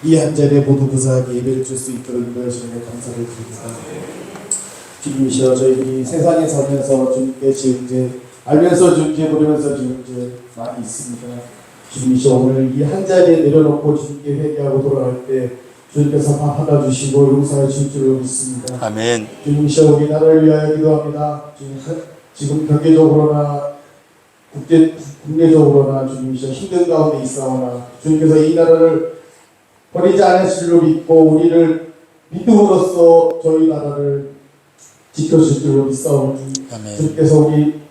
이 한 자리에 모두 무사하게 예배를 줄 수 있도록 인도하시는 감사를 드립니다. 주님이시여, 저희들이 세상에 살면서 주님께 지은 죄, 알면서 지은 죄, 모르면서 지은 죄 많이 있습니다. 주님이시여, 오늘 이 한 자리에 내려놓고 주님께 회개하고 돌아갈 때 주님께서 다 받아주시고 용서해 주실 줄로 믿습니다. 아멘. 주님이시여, 우리 나라를 위하여 기도합니다. 지금 경제적으로나 국내적으로나 주님이시여 힘든 가운데 있사오나 주님께서 이 나라를 버리지 않으실 줄로 믿고 우리를 믿음으로써 저희 나라를 지켜주실 줄로 믿사오니 아멘. 주님께서 우리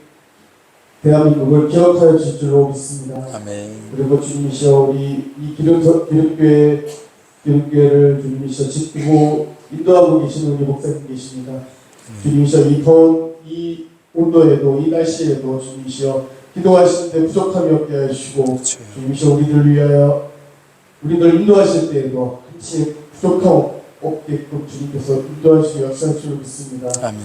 대한민국을 기억하여 주실 줄로 믿습니다. 아멘. 그리고 주님이시여, 우리 이 기름교회를 주님이시여 지키고 인도하고 계시는 우리 목사님 계십니다. 주님이시여, 이 더운 이 온도에도 이 날씨에도 주님이시여 기도하시는데 부족함이 없게 해주시고 주님이시여, 우리들 인도하실 때에도 한치 부족함 없게끔 주님께서 인도하시고 역사할 줄 믿습니다. 아멘.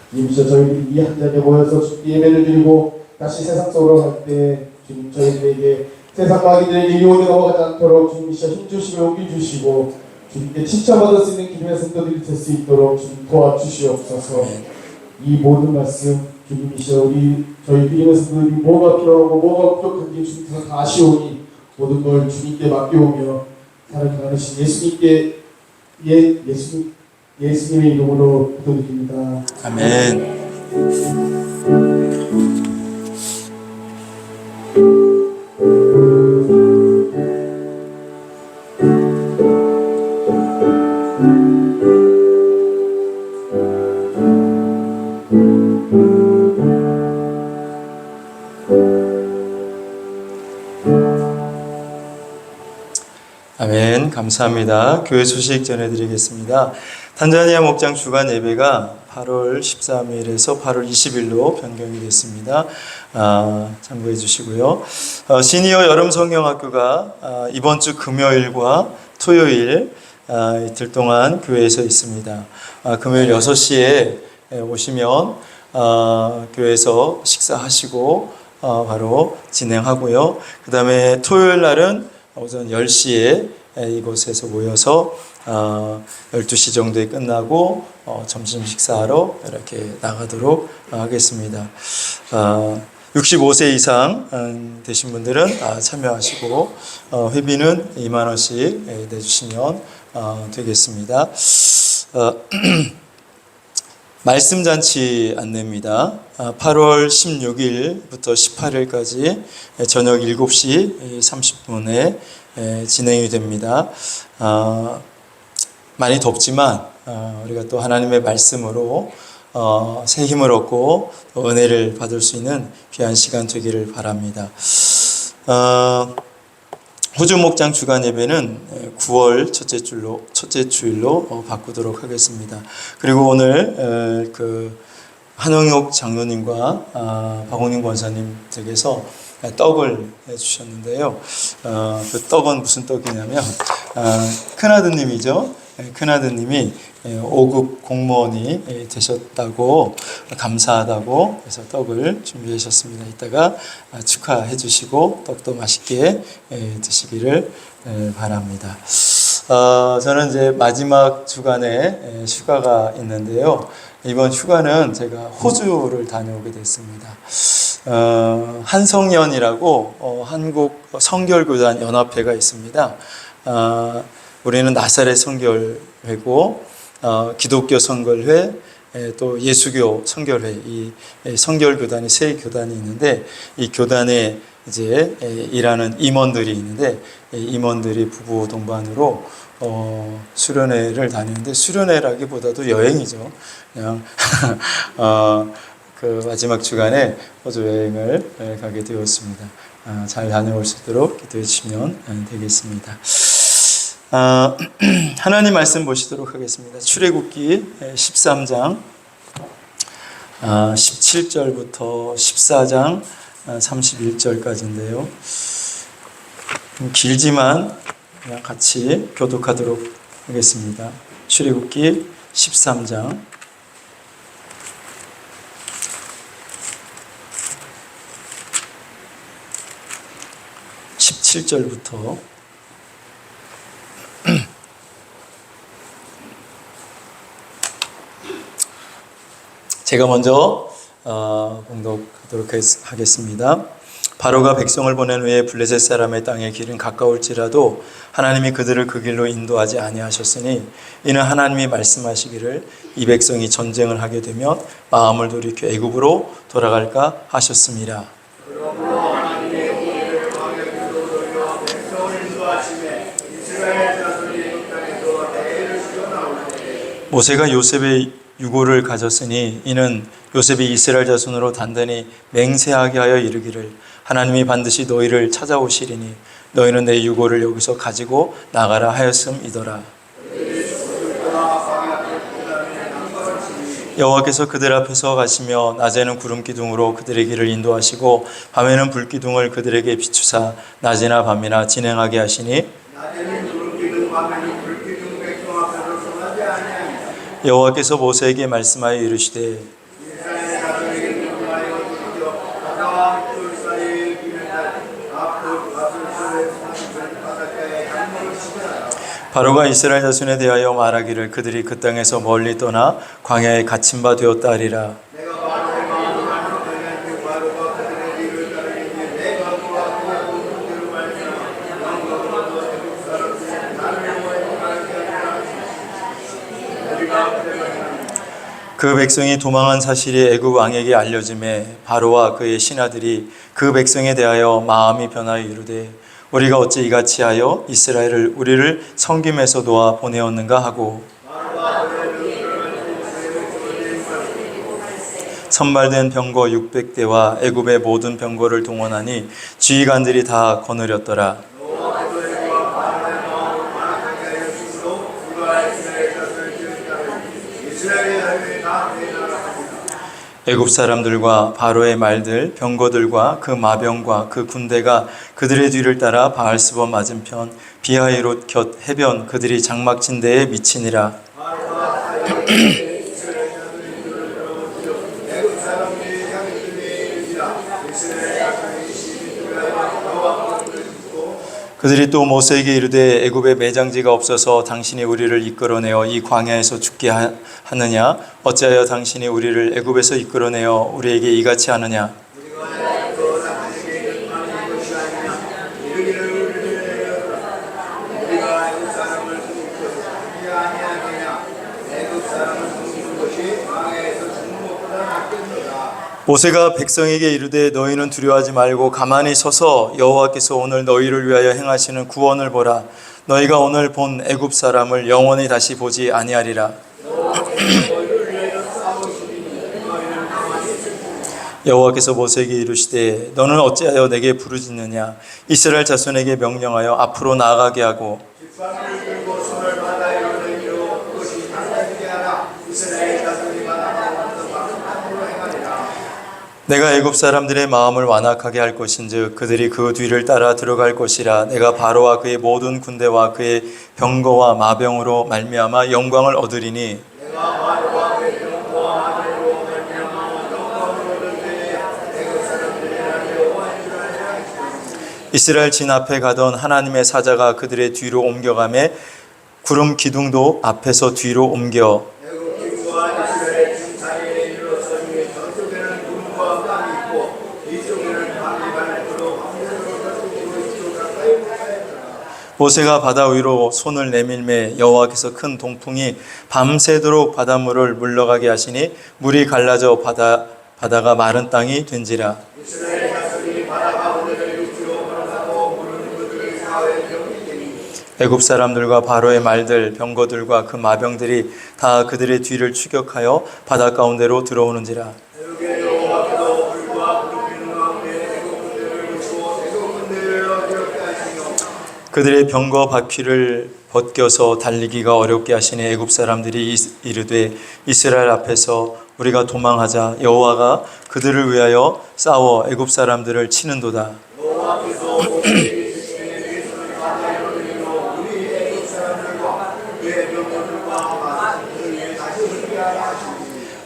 주님이시여, 저희들이 이 한 자리에 모여서 주님께 예배를 드리고 다시 세상 속으로 갈 때 주님 저희들에게 세상 마귀들에게 유혹에 넘어가지 않도록 주님이시여 힘주시고 용기 주시고 주님께 칭찬받을 수 있는 기름의 성도들이 될 수 있도록 주님 도와주시옵소서. 이 모든 말씀 주님이시여, 저희 기름의 성도들이 뭐가 필요하고 뭐가 부족한지 주님께서 다 아시오니 모든 걸 주님께 맡겨오며 사랑이 많으신 예수님의 이름으로 기도드립니다. 아멘. 아멘. 감사합니다. 교회 소식 전해드리겠습니다. 탄자니아 목장 주간 예배가 8월 13일에서 8월 20일로 변경이 됐습니다. 참고해 주시고요. 시니어 여름 성경학교가 이번 주 금요일과 토요일 이틀 동안 교회에서 있습니다. 금요일 6시에 오시면 교회에서 식사하시고 바로 진행하고요. 그 다음에 토요일 날은 오전 10시에 이곳에서 모여서 12시 정도에 끝나고 점심 식사하러 이렇게 나가도록 하겠습니다. 65세 이상 되신 분들은 참여하시고 회비는 2만 원씩 내주시면 되겠습니다. 말씀잔치 안내입니다. 8월 16일부터 18일까지 저녁 7시 30분에 진행이 됩니다. 많이 덥지만 우리가 또 하나님의 말씀으로 새 힘을 얻고 은혜를 받을 수 있는 귀한 시간 되기를 바랍니다. 호주 목장 주간 예배는 9월 첫째 주일로 바꾸도록 하겠습니다. 그리고 오늘 한영옥 장로님과 박원인 권사님 댁에서 떡을 해주셨는데요. 그 떡은 무슨 떡이냐면 큰아드님이죠. 큰아드님이 5급 공무원이 되셨다고 감사하다고 해서 떡을 준비하셨습니다. 이따가 축하해 주시고 떡도 맛있게 드시기를 바랍니다. 저는 이제 마지막 주간에 휴가가 있는데요. 이번 휴가는 제가 호주를 다녀오게 됐습니다. 한성연이라고 한국 성결교단 연합회가 있습니다. 우리는 나사렛 성결회고 기독교 성결회, 또 예수교 성결회, 이 성결교단이 세 교단이 있는데 이 교단에 이제 일하는 임원들이 있는데 임원들이 부부 동반으로 수련회를 다니는데 수련회라기보다도 여행이죠. 그냥 그 마지막 주간에 호주 여행을 가게 되었습니다. 잘 다녀올 수 있도록 기도해 주시면 되겠습니다. 하나님 말씀 보시도록 하겠습니다. 출애굽기 13장 17절부터 14장 31절까지인데요. 좀 길지만 그냥 같이 교독하도록 하겠습니다. 출애굽기 13장 17절부터 제가 먼저 봉독하도록 하겠습니다. 바로가 백성을 보낸 후에 블레셋 사람의 땅의 길은 가까울지라도 하나님이 그들을 그 길로 인도하지 아니하셨으니 이는 하나님이 말씀하시기를 이 백성이 전쟁을 하게 되면 마음을 돌이켜 애굽으로 돌아갈까 하셨습니다. 모세가 요셉의 유고를 가졌으니 이는 요셉이 이스라엘 자손으로 단단히 맹세하게 하여 이르기를 하나님이 반드시 너희를 찾아오시리니 너희는 내 유고를 여기서 가지고 나가라 하였음이더라. 여호와께서 그들 앞에서 가시며 낮에는 구름 기둥으로 그들의 길을 인도하시고 밤에는 불 기둥을 그들에게 비추사 낮이나 밤이나 진행하게 하시니 여호와께서 모세에게 말씀하여 이르시되 바로가 이스라엘 자손에 대하여 말하기를 그들이 그 땅에서 멀리 떠나 광야에 갇힌 바 되었다 하리라. 그 백성이 도망한 사실이 애굽 왕에게 알려짐에 바로와 그의 신하들이 그 백성에 대하여 마음이 변하여 이르되 우리가 어찌 이같이 하여 이스라엘을 우리를 섬김에서 도와 보내었는가 하고 선발된 병거 600대와 애굽의 모든 병거를 동원하니 지휘관들이 다 거느렸더라. 애굽 사람들과 바로의 말들, 병거들과 그 마병과 그 군대가 그들의 뒤를 따라 바알스본 맞은편 비하이롯 곁 해변 그들이 장막진대에 미치니라. 그들이 또 모세에게 이르되 애굽에 매장지가 없어서 당신이 우리를 이끌어내어 이 광야에서 죽게 하느냐? 어찌하여 당신이 우리를 애굽에서 이끌어내어 우리에게 이같이 하느냐? 모세가 백성에게 이르되 너희는 두려워하지 말고 가만히 서서 여호와께서 오늘 너희를 위하여 행하시는 구원을 보라. 너희가 오늘 본 애굽 사람을 영원히 다시 보지 아니하리라. 여호와께서 모세에게 이르시되 너는 어찌하여 내게 부르짖느냐? 이스라엘 자손에게 명령하여 앞으로 나아가게 하고 내가 애굽 사람들의 마음을 완악하게 할 것인즉 그들이 그 뒤를 따라 들어갈 것이라. 내가 바로와 그의 모든 군대와 그의 병거와 마병으로 말미암아 영광을 얻으리니 이스라엘 진 앞에 가던 하나님의 사자가 그들의 뒤로 옮겨가매 구름 기둥도 앞에서 뒤로 옮겨 모세가 바다 위로 손을 내밀매 여호와께서 큰 동풍이 밤새도록 바닷물을 물러가게 하시니 물이 갈라져 바다가 마른 땅이 된지라. 애굽 사람들과 바로의 말들 병거들과 그 마병들이 다 그들의 뒤를 추격하여 바다 가운데로 들어오는지라. 그들의 병거 바퀴를 벗겨서 달리기가 어렵게 하시니 애굽 사람들이 이르되 이스라엘 앞에서 우리가 도망하자. 여호와가 그들을 위하여 싸워 애굽 사람들을 치는도다.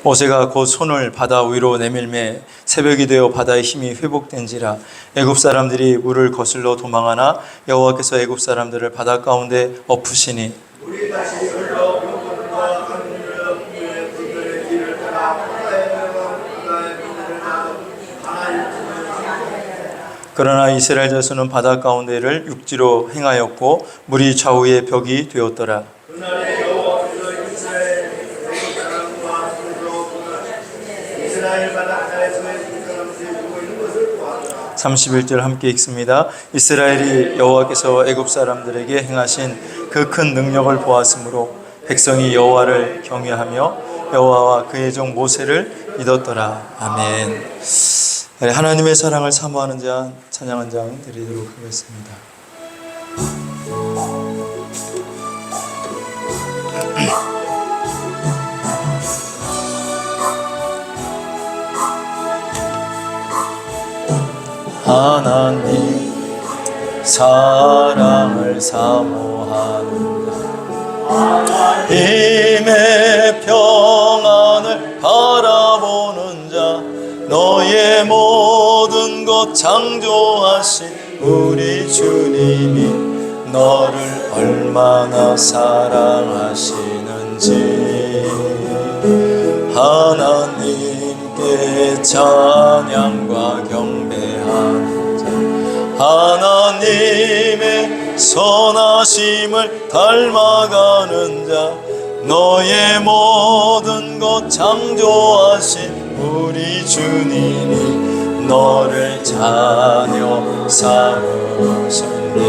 모세가 곧 손을 바다 위로 내밀매 새벽이 되어 바다의 힘이 회복된지라. 애굽 사람들이 물을 거슬러 도망하나 여호와께서 애굽 사람들을 바다 가운데 엎으시니 그러나 이스라엘 자손은 바다 가운데를 육지로 행하였고 물이 좌우에 벽이 되었더라. 그날에 여호와께서 이스라엘 애굽 사람과 이스라엘 바닷가에서의 사람들이 죽고 있는 것을 보았다. 31절 함께 읽습니다. 이스라엘이 여호와께서 애굽 사람들에게 행하신 그 큰 능력을 보았으므로 백성이 여호와를 경외하며 여호와와 그의 종 모세를 믿었더라. 아멘. 하나님의 사랑을 사모하는 자 찬양 한 장 드리도록 하겠습니다. 하나님 사랑을 사모하는 자, 하나님의 평안을 바라보는 자, 너의 모든 것 창조하신 우리 주님이 너를 얼마나 사랑하시는지 하나님께 찬양과 경배하는 자, 하나님의 선하심을 닮아가는 자, 너의 모든 것 창조하신 우리 주님이 너를 자녀 삼으셨네.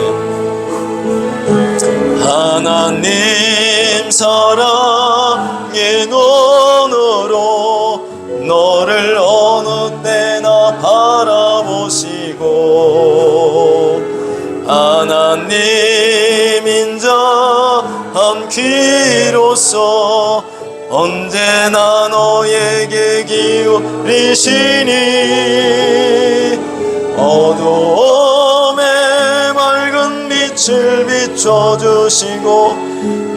하나님 사랑의 눈으로 너를 어느 때나 바라보시고 하나님 인자한 귀로서 언제나 너에게 기울이시니 어두움에 맑은 빛을 비춰주시고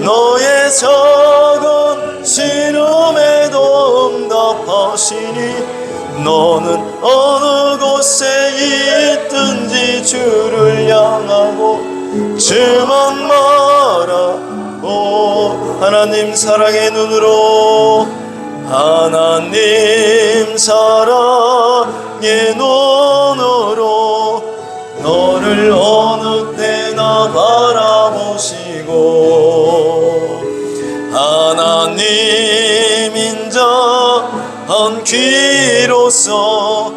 너의 작은 신음에도 응답하시니 너는 어느 곳에 있든지 주를 향하고 주만 바라보 하나님 사랑의 눈으로 하나님 사랑의 눈으로 너를 어느 때나 바라보시고 하나님 인자한 귀로서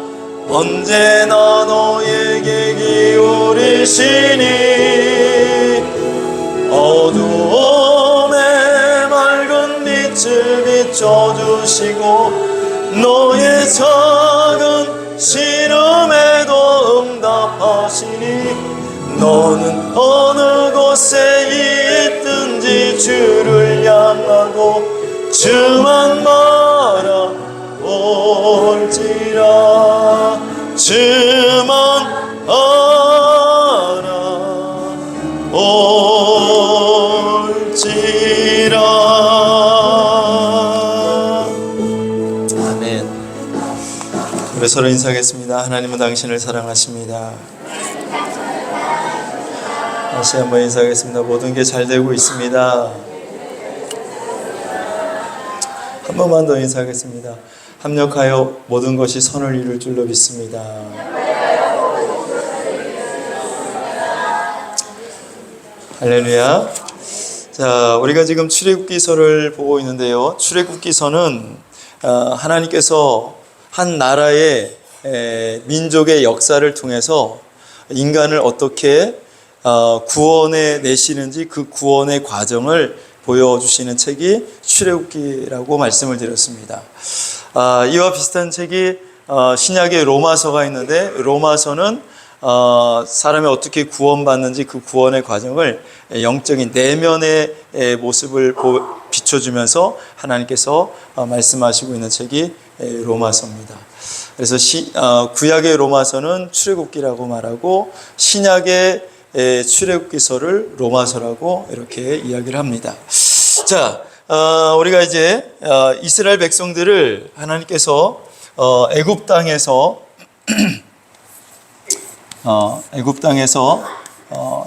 언제나 너에게 기울이시니 어두움에 맑은 빛을 비춰주시고 너의 작은 신음에도 응답하시니 너는 어느 곳에 있든지 주를 향하고 주만 바라볼지라 주만 바라볼지라. 아멘. 우리 서로 인사하겠습니다. 하나님은 당신을 사랑하십니다. 다시 한번 인사하겠습니다. 모든 게 잘 되고 있습니다. 한 번만 더 인사하겠습니다. 합력하여 모든 것이 선을 이룰 줄로 믿습니다. 할렐루야. 자, 우리가 지금 출애굽기서를 보고 있는데요. 출애굽기서는 하나님께서 한 나라의 민족의 역사를 통해서 인간을 어떻게 구원해 내시는지 그 구원의 과정을 보여주시는 책이 출애굽기라고 말씀을 드렸습니다. 이와 비슷한 책이 신약의 로마서가 있는데 로마서는 사람이 어떻게 구원받는지 그 구원의 과정을 영적인 내면의 모습을 비춰주면서 하나님께서 말씀하시고 있는 책이 로마서입니다. 그래서 구약의 로마서는 출애굽기라고 말하고 신약의 출애굽기서를 로마서라고 이렇게 이야기를 합니다. 자, 우리가 이제 이스라엘 백성들을 하나님께서 애굽 땅에서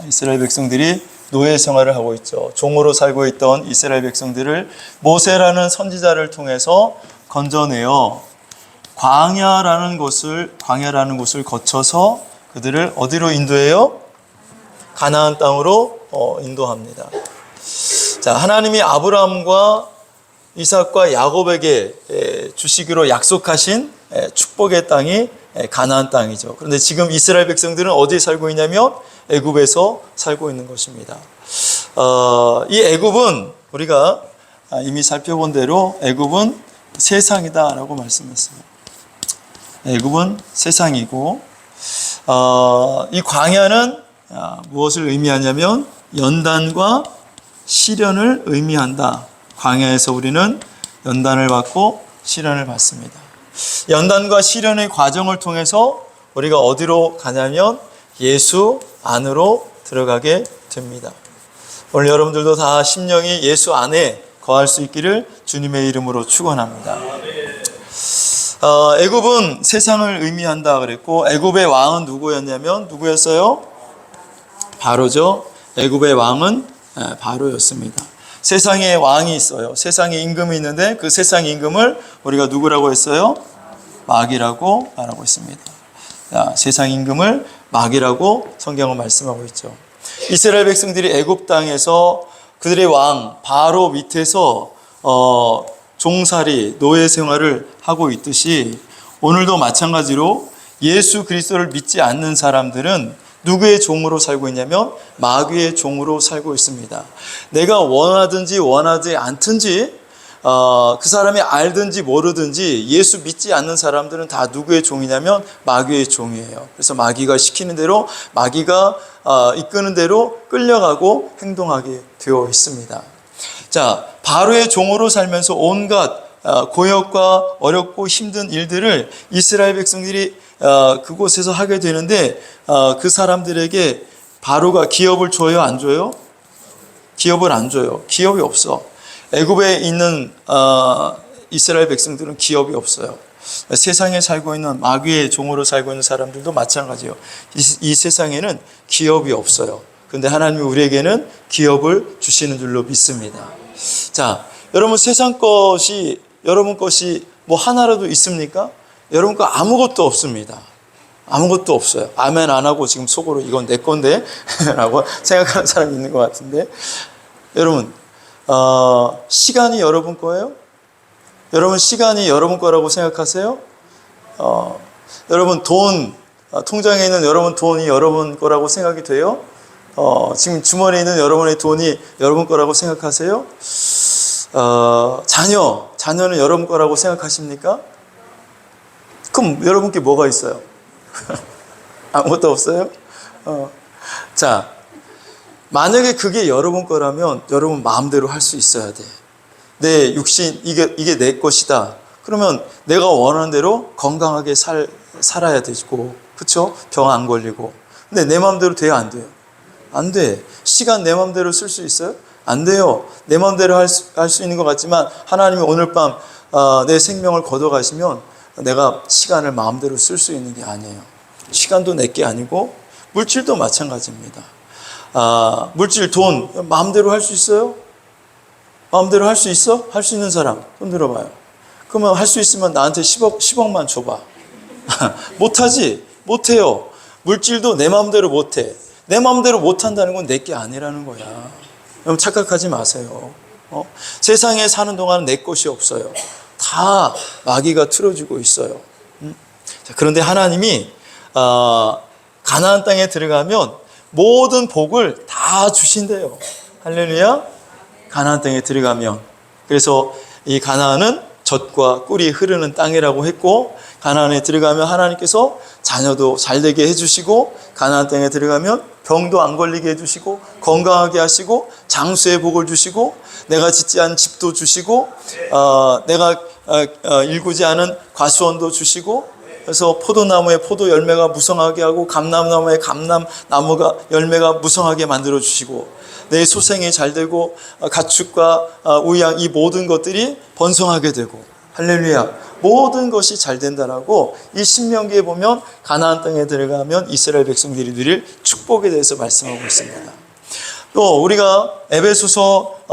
이스라엘 백성들이 노예 생활을 하고 있죠. 종으로 살고 있던 이스라엘 백성들을 모세라는 선지자를 통해서 건져내어 광야라는 곳을 거쳐서 그들을 어디로 인도해요? 가나안 땅으로 인도합니다. 자, 하나님이 아브라함과 이삭과 야곱에게 주시기로 약속하신 축복의 땅이 가나안 땅이죠. 그런데 지금 이스라엘 백성들은 어디에 살고 있냐면 애굽에서 살고 있는 것입니다. 이 애굽은 우리가 이미 살펴본 대로 애굽은 세상이다라고 말씀했어요. 애굽은 세상이고 이 광야는 무엇을 의미하냐면 연단과 시련을 의미한다. 광야에서 우리는 연단을 받고 시련을 받습니다. 연단과 시련의 과정을 통해서 우리가 어디로 가냐면 예수 안으로 들어가게 됩니다. 오늘 여러분들도 다 심령이 예수 안에 거할 수 있기를 주님의 이름으로 축원합니다. 애굽은 세상을 의미한다 그랬고 애굽의 왕은 누구였냐면 누구였어요? 바로죠. 애굽의 왕은 바로였습니다. 세상에 왕이 있어요. 세상에 임금이 있는데 그 세상 임금을 우리가 누구라고 했어요? 마귀라고 말하고 있습니다. 세상 임금을 마귀라고 성경은 말씀하고 있죠. 이스라엘 백성들이 애굽 땅에서 그들의 왕 바로 밑에서 종살이 노예 생활을 하고 있듯이 오늘도 마찬가지로 예수 그리스도를 믿지 않는 사람들은 누구의 종으로 살고 있냐면 마귀의 종으로 살고 있습니다. 내가 원하든지 원하지 않든지 그 사람이 알든지 모르든지 예수 믿지 않는 사람들은 다 누구의 종이냐면 마귀의 종이에요. 그래서 마귀가 시키는 대로 마귀가 이끄는 대로 끌려가고 행동하게 되어 있습니다. 자, 바로의 종으로 살면서 온갖 고역과 어렵고 힘든 일들을 이스라엘 백성들이 그곳에서 하게 되는데 그 사람들에게 바로가 기업을 줘요? 안 줘요? 기업을 안 줘요. 기업이 없어. 애굽에 있는 이스라엘 백성들은 기업이 없어요. 세상에 살고 있는 마귀의 종으로 살고 있는 사람들도 마찬가지예요. 이 세상에는 기업이 없어요. 그런데 하나님이 우리에게는 기업을 주시는 줄로 믿습니다. 자, 여러분 세상 것이 여러분 것이 뭐 하나라도 있습니까? 여러분 거 아무것도 없습니다. 아무것도 없어요. 아멘 안 하고 지금 속으로 이건 내 건데 라고 생각하는 사람이 있는 것 같은데 여러분 시간이 여러분 거예요? 여러분 시간이 여러분 거라고 생각하세요? 여러분 돈 통장에 있는 여러분 돈이 여러분 거라고 생각이 돼요? 지금 주머니에 있는 여러분의 돈이 여러분 거라고 생각하세요? 자녀는 여러분 거라고 생각하십니까? 그럼 여러분께 뭐가 있어요? 아무것도 없어요? 자, 만약에 그게 여러분 거라면 여러분 마음대로 할 수 있어야 돼. 내 육신, 이게 내 것이다. 그러면 내가 원하는 대로 건강하게 살아야 되고, 그쵸? 병 안 걸리고. 근데 내 마음대로 돼요? 안 돼요? 안 돼. 시간 내 마음대로 쓸 수 있어요? 안 돼요. 내 마음대로 할 수 있는 것 같지만 하나님이 오늘 밤 내 생명을 걷어가시면 내가 시간을 마음대로 쓸 수 있는 게 아니에요. 시간도 내 게 아니고 물질도 마찬가지입니다. 물질, 돈 마음대로 할 수 있어요? 마음대로 할 수 있어? 할 수 있는 사람 손 들어봐요. 그러면 할 수 있으면 나한테 10억만 줘봐. 못하지? 못해요. 물질도 내 마음대로 못해. 내 마음대로 못한다는 건 내 게 아니라는 거야. 여러분 착각하지 마세요. 세상에 사는 동안은 내 것이 없어요. 다 마귀가 틀어주고 있어요. 자, 그런데 하나님이 가나안 땅에 들어가면 모든 복을 다 주신대요. 할렐루야. 가나안 땅에 들어가면 그래서 이 가나안은 젖과 꿀이 흐르는 땅이라고 했고 가나안에 들어가면 하나님께서 자녀도 잘되게 해주시고 가나안 땅에 들어가면 병도 안 걸리게 해주시고 건강하게 하시고 장수의 복을 주시고 내가 짓지 않은 집도 주시고 내가 일구지 않은 과수원도 주시고 그래서 포도나무에 포도 열매가 무성하게 하고 감람나무에 감람나무가 열매가 무성하게 만들어 주시고 내 소생이 잘 되고 가축과 우양 이 모든 것들이 번성하게 되고 할렐루야 모든 것이 잘 된다라고 이 신명기에 보면 가나안 땅에 들어가면 이스라엘 백성들이 누릴 축복에 대해서 말씀하고 있습니다. 또 우리가 에베소서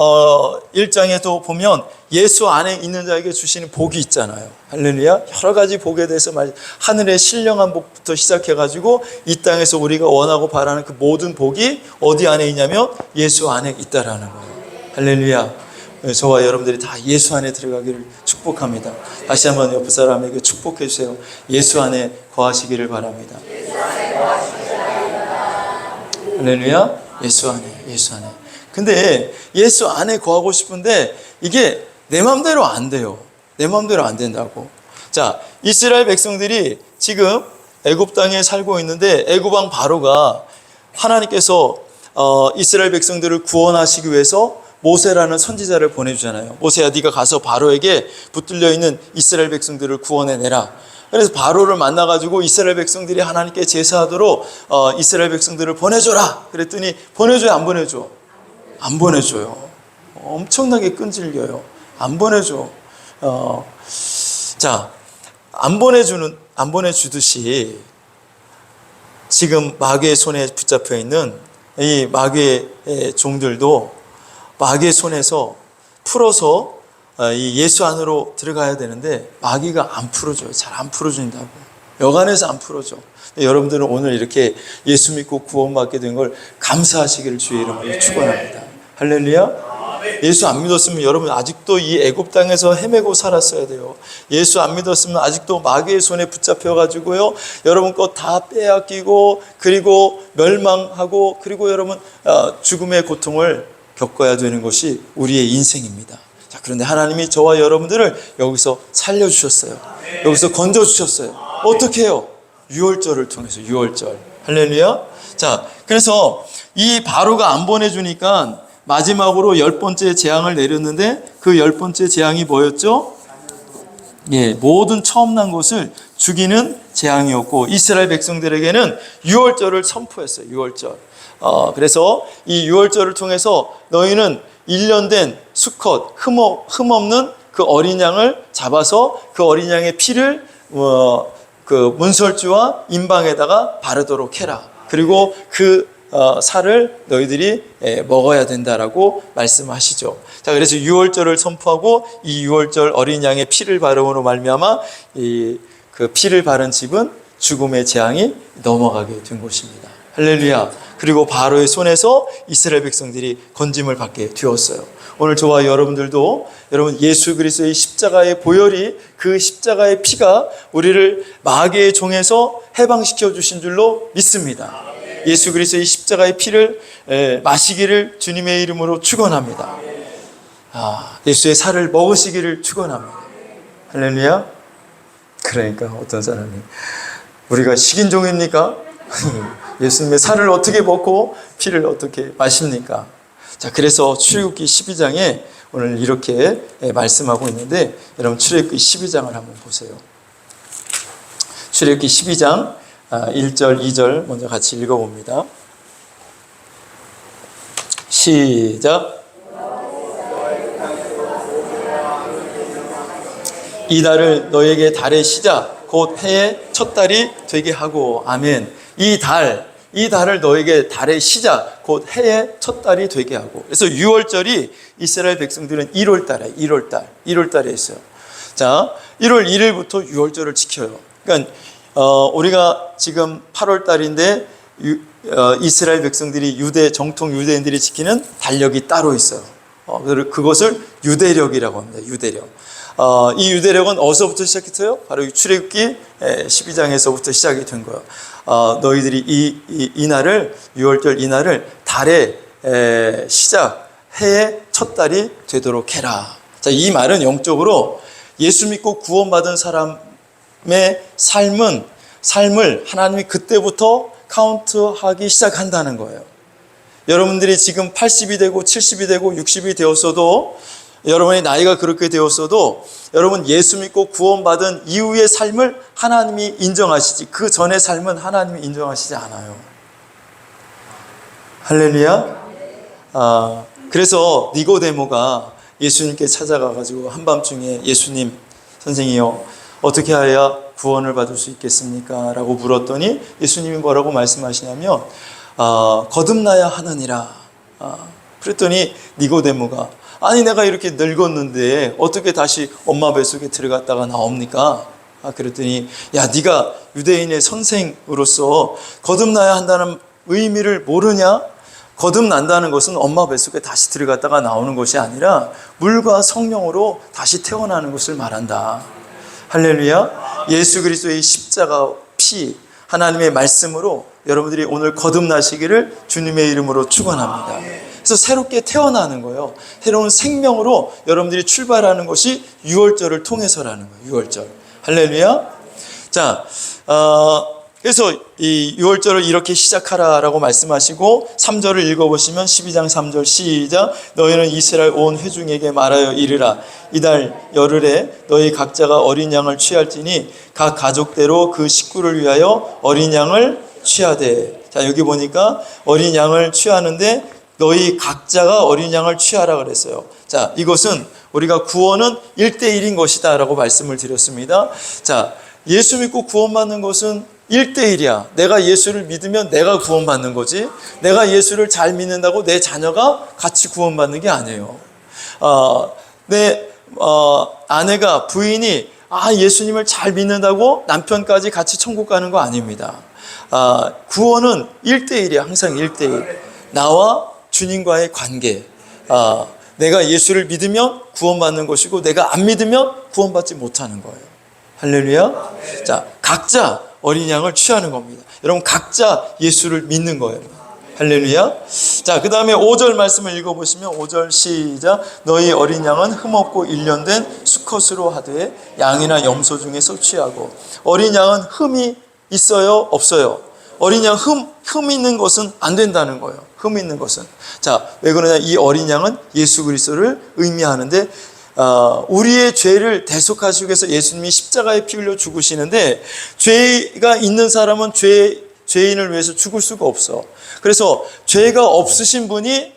1장에도 보면 예수 안에 있는 자에게 주시는 복이 있잖아요. 할렐루야. 여러 가지 복에 대해서 하늘의 신령한 복부터 시작해가지고 이 땅에서 우리가 원하고 바라는 그 모든 복이 어디 안에 있냐면 예수 안에 있다라는 거예요. 할렐루야. 저와 여러분들이 다 예수 안에 들어가기를 축복합니다. 다시 한번 옆 사람에게 축복해 주세요. 예수 안에 거하시기를 바랍니다. 할렐루야. 예수 안에. 근데 예수 안에 거하고 싶은데 이게 내 마음대로 안 돼요. 내 마음대로 안 된다고. 자, 이스라엘 백성들이 지금 애굽 땅에 살고 있는데 애굽 왕 바로가 하나님께서 이스라엘 백성들을 구원하시기 위해서 모세라는 선지자를 보내주잖아요. 모세야, 네가 가서 바로에게 붙들려 있는 이스라엘 백성들을 구원해내라. 그래서 바로를 만나가지고 이스라엘 백성들이 하나님께 제사하도록 이스라엘 백성들을 보내줘라. 그랬더니 보내줘요, 안 보내줘? 안 보내줘요. 엄청나게 끈질겨요. 안 보내줘. 자, 안 보내주듯이 지금 마귀의 손에 붙잡혀 있는 이 마귀의 종들도 마귀의 손에서 풀어서 이 예수 안으로 들어가야 되는데 마귀가 안 풀어줘요. 잘 안 풀어준다고. 여간해서 안 풀어줘. 여러분들은 오늘 이렇게 예수 믿고 구원받게 된 걸 감사하시기를 주의 이름으로 축원합니다. 할렐루야. 예수 안 믿었으면 여러분 아직도 이 애굽 땅에서 헤매고 살았어야 돼요. 예수 안 믿었으면 아직도 마귀의 손에 붙잡혀 가지고요, 여러분 것 다 빼앗기고 그리고 멸망하고 그리고 여러분 죽음의 고통을 겪어야 되는 것이 우리의 인생입니다. 자, 그런데 하나님이 저와 여러분들을 여기서 살려주셨어요. 여기서 건져주셨어요. 어떻게 해요? 유월절을 통해서. 유월절. 할렐루야. 자, 그래서 이 바로가 안 보내주니까 마지막으로 10번째 재앙을 내렸는데 그 10번째 재앙이 뭐였죠? 예, 모든 처음 난 것을 죽이는 재앙이었고 이스라엘 백성들에게는 유월절을 선포했어요. 유월절. 그래서 이 유월절을 통해서 너희는 1년 된 수컷 흠없는 그 어린 양을 잡아서 그 어린 양의 피를 그 문설주와 임방에다가 바르도록 해라. 그리고 그 살을 너희들이 먹어야 된다라고 말씀하시죠. 자, 그래서 유월절을 선포하고 이 유월절 어린 양의 피를 바름으로 말미암아 그 피를 바른 집은 죽음의 재앙이 넘어가게 된 것입니다. 할렐루야. 그리고 바로의 손에서 이스라엘 백성들이 건짐을 받게 되었어요. 오늘 저와 여러분들도 여러분 예수 그리스도의 십자가의 보혈이 그 십자가의 피가 우리를 마귀의 종에서 해방시켜 주신 줄로 믿습니다. 예수 그리스도의 십자가의 피를 마시기를 주님의 이름으로 축원합니다. 예수의 살을 먹으시기를 축원합니다. 할렐루야. 그러니까 어떤 사람이 우리가 식인종입니까? 예수님의 살을 어떻게 먹고 피를 어떻게 마십니까? 자, 그래서 출애굽기 12장에 오늘 이렇게 말씀하고 있는데 여러분 출애굽기 12장을 한번 보세요. 출애굽기 12장 1절, 2절 먼저 같이 읽어봅니다. 시작. 이 달을 너에게 달의 시작 곧 해의 첫 달이 되게 하고. 아멘. 이 달을 너에게 달의 시작 곧 해의 첫 달이 되게 하고. 그래서 6월절이 이스라엘 백성들은 1월달에 1월달에 했어요. 자, 1월 1일부터 6월절을 지켜요. 그러니까 우리가 지금 8월달인데 이스라엘 백성들이 정통 유대인들이 지키는 달력이 따로 있어요. 그것을 유대력이라고 합니다. 유대력. 이 유대력은 어디서부터 시작했어요? 바로 출애굽기 12장에서부터 시작이 된 거예요. 너희들이 이 날을 6월절 이 날을 달의 시작 해의 첫 달이 되도록 해라. 자, 이 말은 영적으로 예수 믿고 구원받은 사람의 삶을 하나님이 그때부터 카운트하기 시작한다는 거예요. 여러분들이 지금 80이 되고 70이 되고 60이 되었어도, 여러분의 나이가 그렇게 되었어도 여러분 예수 믿고 구원받은 이후의 삶을 하나님이 인정하시지 그 전의 삶은 하나님이 인정하시지 않아요. 할렐루야. 그래서 니고데모가 예수님께 찾아가가지고 한밤중에 예수님, 선생이요, 어떻게 해야 구원을 받을 수 있겠습니까? 라고 물었더니 예수님이 뭐라고 말씀하시냐면 거듭나야 하느니라. 그랬더니 니고데모가 아니 내가 이렇게 늙었는데 어떻게 다시 엄마 뱃속에 들어갔다가 나옵니까? 그랬더니 야 네가 유대인의 선생으로서 거듭나야 한다는 의미를 모르냐? 거듭난다는 것은 엄마 뱃속에 다시 들어갔다가 나오는 것이 아니라 물과 성령으로 다시 태어나는 것을 말한다. 할렐루야. 예수 그리스도의 십자가 피 하나님의 말씀으로 여러분들이 오늘 거듭나시기를 주님의 이름으로 축원합니다. 그래서 새롭게 태어나는 거예요. 새로운 생명으로 여러분들이 출발하는 것이 유월절을 통해서라는 거예요. 유월절. 할렐루야. 자, 그래서 이 유월절을 이렇게 시작하라라고 말씀하시고 3절을 읽어보시면 12장 3절 시작. 너희는 이스라엘 온 회중에게 말하여 이르라. 이달 열흘에 너희 각자가 어린 양을 취할지니 각 가족대로 그 식구를 위하여 어린 양을 취하되. 자, 여기 보니까 어린 양을 취하는데 너희 각자가 어린 양을 취하라 그랬어요. 자, 이것은 우리가 구원은 1대1인 것이다 라고 말씀을 드렸습니다. 자, 예수 믿고 구원받는 것은 1대1이야. 내가 예수를 믿으면 내가 구원받는 거지, 내가 예수를 잘 믿는다고 내 자녀가 같이 구원받는 게 아니에요. 내 아내가, 부인이 예수님을 잘 믿는다고 남편까지 같이 천국 가는 거 아닙니다. 구원은 1대1이야. 항상 1대1. 나와 주님과의 관계. 내가 예수를 믿으면 구원받는 것이고 내가 안 믿으면 구원받지 못하는 거예요. 할렐루야. 자, 각자 어린 양을 취하는 겁니다. 여러분 각자 예수를 믿는 거예요. 할렐루야. 자, 그 다음에 5절 말씀을 읽어보시면 5절 시작. 너희 어린 양은 흠없고 일련된 수컷으로 하되 양이나 염소 중에서 취하고. 어린 양은 흠이 있어요? 없어요? 어린 양 흠 있는 것은 안 된다는 거예요. 흠 있는 것은. 자, 왜 그러냐? 이 어린 양은 예수 그리스도를 의미하는데 우리의 죄를 대속하시기 위해서 예수님이 십자가에 피 흘려 죽으시는데 죄가 있는 사람은 죄인을 위해서 죽을 수가 없어. 그래서 죄가 없으신 분이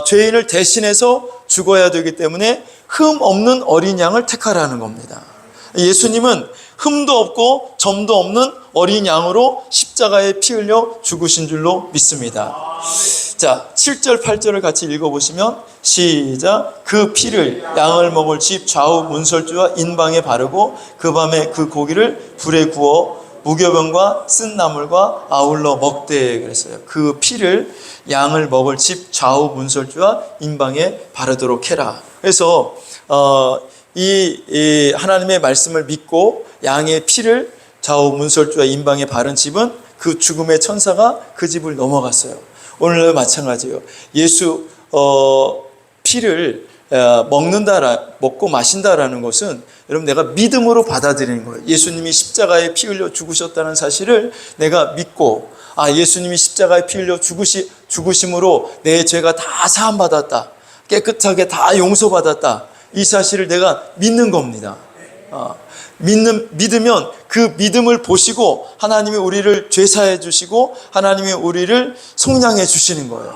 죄인을 대신해서 죽어야 되기 때문에 흠 없는 어린 양을 택하라는 겁니다. 예수님은 흠도 없고 점도 없는 어린 양으로 십자가에 피 흘려 죽으신 줄로 믿습니다. 자, 7절 8절을 같이 읽어보시면 시작. 그 피를 양을 먹을 집 좌우 문설주와 인방에 바르고 그 밤에 그 고기를 불에 구워 무교병과 쓴 나물과 아울러 먹되 그랬어요. 그 피를 양을 먹을 집 좌우 문설주와 인방에 바르도록 해라. 그래서 이 하나님의 말씀을 믿고 양의 피를 좌우 문설주와 인방에 바른 집은 그 죽음의 천사가 그 집을 넘어갔어요. 오늘도 마찬가지예요. 예수 피를 먹고 마신다라는 것은 여러분 내가 믿음으로 받아들이는 거예요. 예수님이 십자가에 피 흘려 죽으셨다는 사실을 내가 믿고 예수님이 십자가에 피 흘려 죽으심으로 내 죄가 다 사함받았다. 깨끗하게 다 용서받았다. 이 사실을 내가 믿는 겁니다. 믿으면 그 믿음을 보시고 하나님이 우리를 죄사해 주시고 하나님이 우리를 속량해 주시는 거예요.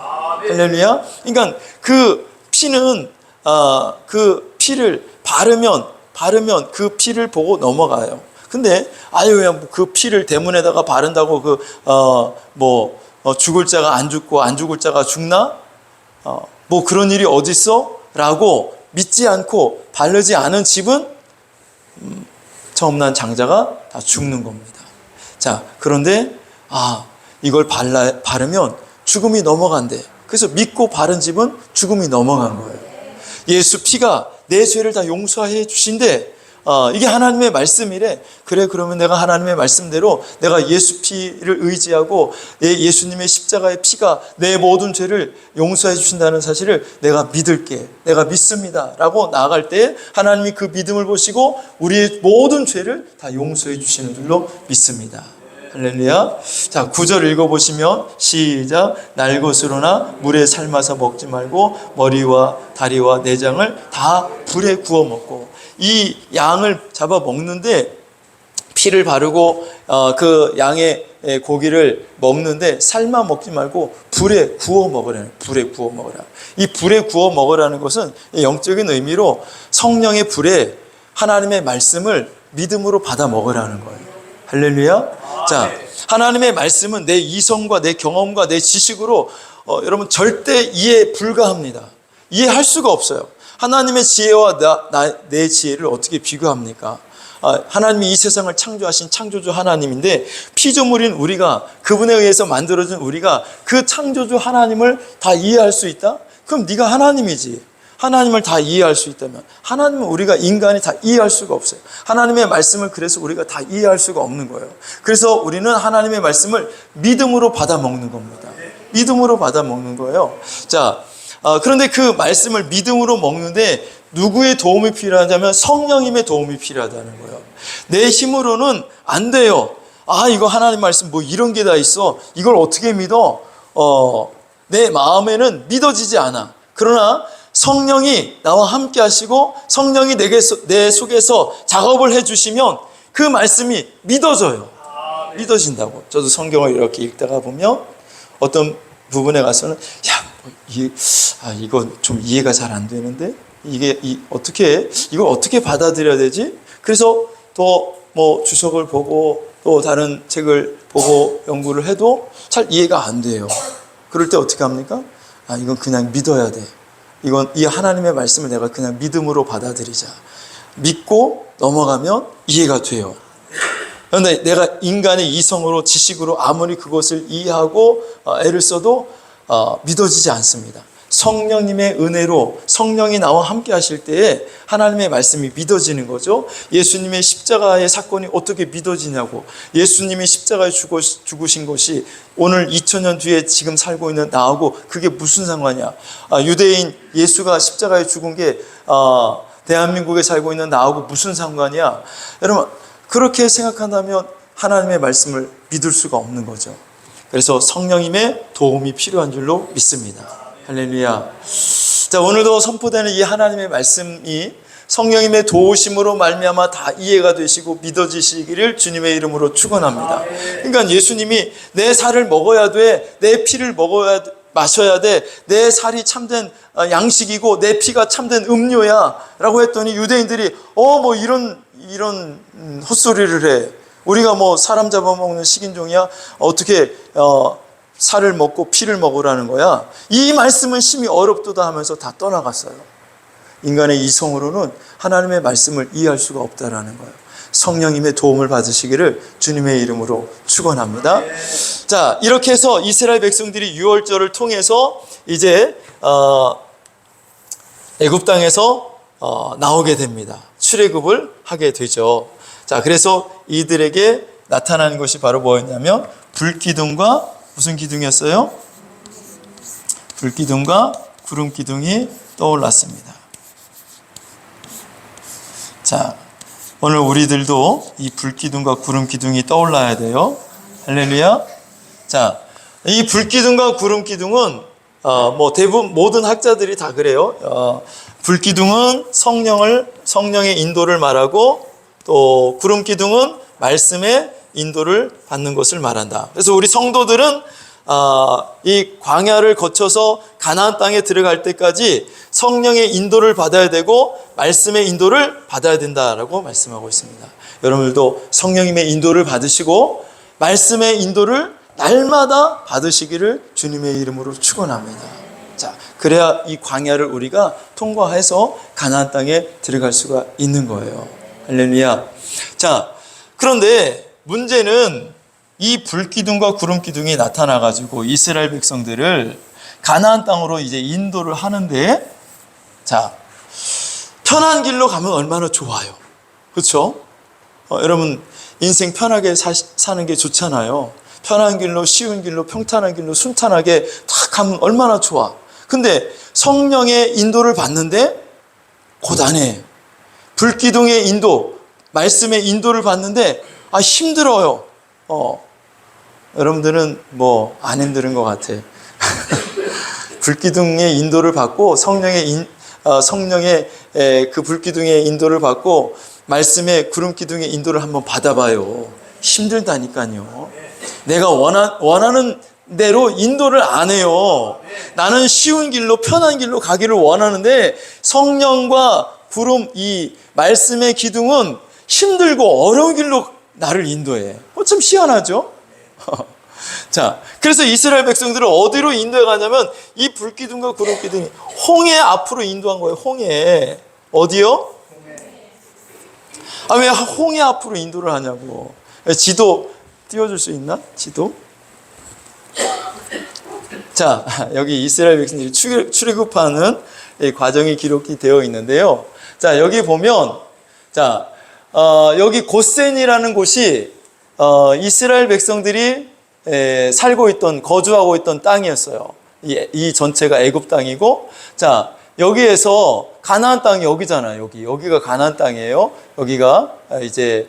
할렐루야. 그러니까 그 피는 그 피를 바르면 그 피를 보고 넘어가요. 근데 그 피를 대문에다가 바른다고 죽을 자가 안 죽고 안 죽을 자가 죽나? 뭐 그런 일이 어디 있어? 라고 믿지 않고 바르지 않은 집은 처음 난 장자가 다 죽는 겁니다. 자, 그런데 이걸 바르면 죽음이 넘어간대. 그래서 믿고 바른 집은 죽음이 넘어간 거예요. 예수 피가 내 죄를 다 용서해 주신대. 이게 하나님의 말씀이래. 그래, 그러면 내가 하나님의 말씀대로 내가 예수 피를 의지하고 예수님의 십자가의 피가 내 모든 죄를 용서해 주신다는 사실을 내가 믿을게. 내가 믿습니다. 라고 나아갈 때 하나님이 그 믿음을 보시고 우리의 모든 죄를 다 용서해 주시는 줄로 믿습니다. 할렐루야. 자, 9절 읽어보시면 시작. 날것으로나 물에 삶아서 먹지 말고 머리와 다리와 내장을 다 불에 구워 먹고. 이 양을 잡아 먹는데 피를 바르고 그 양의 고기를 먹는데 삶아 먹지 말고 불에 구워 먹으라. 불에 구워 먹으라. 이 불에 구워 먹으라는 것은 영적인 의미로 성령의 불에 하나님의 말씀을 믿음으로 받아 먹으라는 거예요. 할렐루야. 자, 하나님의 말씀은 내 이성과 내 경험과 내 지식으로 여러분 절대 이해 불가합니다. 이해할 수가 없어요. 하나님의 지혜와 내 지혜를 어떻게 비교합니까? 하나님이 이 세상을 창조하신 창조주 하나님인데 피조물인 우리가, 그분에 의해서 만들어진 우리가 그 창조주 하나님을 다 이해할 수 있다? 그럼 네가 하나님이지. 하나님을 다 이해할 수 있다면, 하나님은 우리가 인간이 다 이해할 수가 없어요. 하나님의 말씀을 그래서 우리가 다 이해할 수가 없는 거예요. 그래서 우리는 하나님의 말씀을 믿음으로 받아 먹는 겁니다. 믿음으로 받아 먹는 거예요. 자, 그런데 그 말씀을 믿음으로 먹는데 누구의 도움이 필요하냐면 성령님의 도움이 필요하다는 거예요. 내 힘으로는 안 돼요. 이거 하나님 말씀 뭐 이런 게 다 있어. 이걸 어떻게 믿어? 내 마음에는 믿어지지 않아. 그러나 성령이 나와 함께 하시고 성령이 내 속에서 작업을 해주시면 그 말씀이 믿어져요. 믿어진다고. 저도 성경을 이렇게 읽다가 보면 어떤 부분에 가서는 이거 좀 이해가 잘 안 되는데 이걸 어떻게 받아들여야 되지? 그래서 또 뭐 주석을 보고 또 다른 책을 보고 연구를 해도 잘 이해가 안 돼요. 그럴 때 어떻게 합니까? 이건 그냥 믿어야 돼. 이 하나님의 말씀을 내가 그냥 믿음으로 받아들이자. 믿고 넘어가면 이해가 돼요. 그런데 내가 인간의 이성으로 지식으로 아무리 그것을 이해하고 애를 써도 믿어지지 않습니다. 성령님의 은혜로 성령이 나와 함께 하실 때에 하나님의 말씀이 믿어지는 거죠. 예수님의 십자가의 사건이 어떻게 믿어지냐고. 예수님이 십자가에 죽으신 것이 오늘 2000년 뒤에 지금 살고 있는 나하고 그게 무슨 상관이야. 유대인 예수가 십자가에 죽은 게 대한민국에 살고 있는 나하고 무슨 상관이야. 여러분 그렇게 생각한다면 하나님의 말씀을 믿을 수가 없는 거죠. 그래서 성령님의 도움이 필요한 줄로 믿습니다. 할렐루야. 자, 오늘도 선포되는 이 하나님의 말씀이 성령님의 도우심으로 말미암아 다 이해가 되시고 믿어지시기를 주님의 이름으로 축원합니다. 그러니까 예수님이 내 살을 먹어야 돼, 내 피를 마셔야 돼, 내 살이 참된 양식이고 내 피가 참된 음료야 라고 했더니 유대인들이 뭐 이런 헛소리를 해. 우리가 뭐 사람 잡아먹는 식인종이야? 어떻게 살을 먹고 피를 먹으라는 거야? 이 말씀은 심히 어렵도다 하면서 다 떠나갔어요. 인간의 이성으로는 하나님의 말씀을 이해할 수가 없다라는 거예요. 성령님의 도움을 받으시기를 주님의 이름으로 축원합니다. 자, 이렇게 해서 이스라엘 백성들이 유월절을 통해서 이제 애굽 땅에서 나오게 됩니다. 출애굽을 하게 되죠. 자, 그래서 이들에게 나타나는 것이 바로 뭐였냐면 불기둥과 무슨 기둥이었어요? 불기둥과 구름 기둥이 떠올랐습니다. 자, 오늘 우리들도 이 불기둥과 구름 기둥이 떠올라야 돼요. 할렐루야. 자, 이 불기둥과 구름 기둥은 뭐 대부분 모든 학자들이 다 그래요. 불기둥은 성령의 인도를 말하고 또 구름 기둥은 말씀의 인도를 받는 것을 말한다. 그래서 우리 성도들은 이 광야를 거쳐서 가나안 땅에 들어갈 때까지 성령의 인도를 받아야 되고 말씀의 인도를 받아야 된다라고 말씀하고 있습니다. 여러분들도 성령님의 인도를 받으시고 말씀의 인도를 날마다 받으시기를 주님의 이름으로 축원합니다. 자, 그래야 이 광야를 우리가 통과해서 가나안 땅에 들어갈 수가 있는 거예요. 할렐루야. 자, 그런데 문제는 이 불기둥과 구름기둥이 나타나가지고 이스라엘 백성들을 가나안 땅으로 이제 인도를 하는데, 자, 편한 길로 가면 얼마나 좋아요. 그렇죠? 여러분 인생 편하게 사는 게 좋잖아요. 편한 길로, 쉬운 길로, 평탄한 길로 순탄하게 딱 가면 얼마나 좋아. 근데 성령의 인도를 받는데 고단해. 불기둥의 인도, 말씀의 인도를 받는데 힘들어요. 여러분들은 뭐 안 힘든 것 같아. 불기둥의 인도를 받고 성령의 그 불기둥의 인도를 받고 말씀의 구름기둥의 인도를 한번 받아봐요. 힘들다니까요. 내가 원하는 대로 인도를 안 해요. 나는 쉬운 길로 편한 길로 가기를 원하는데 성령과 구름, 이 말씀의 기둥은 힘들고 어려운 길로 나를 인도해. 참 희한하죠? 자, 그래서 이스라엘 백성들을 어디로 인도해 가냐면 이 불기둥과 구름기둥이 홍해 앞으로 인도한 거예요. 홍해. 어디요? 아, 왜 홍해 앞으로 인도를 하냐고. 지도 띄워줄 수 있나? 지도? 자, 여기 이스라엘 백성들이 출애굽하는 이 과정이 기록이 되어 있는데요. 자, 여기 보면, 자, 여기 고센이라는 곳이 이스라엘 백성들이 살고 있던, 거주하고 있던 땅이었어요. 이 전체가 애굽 땅이고, 자, 여기에서 가나안 땅이 여기잖아요. 여기가 가나안 땅이에요. 여기가 이제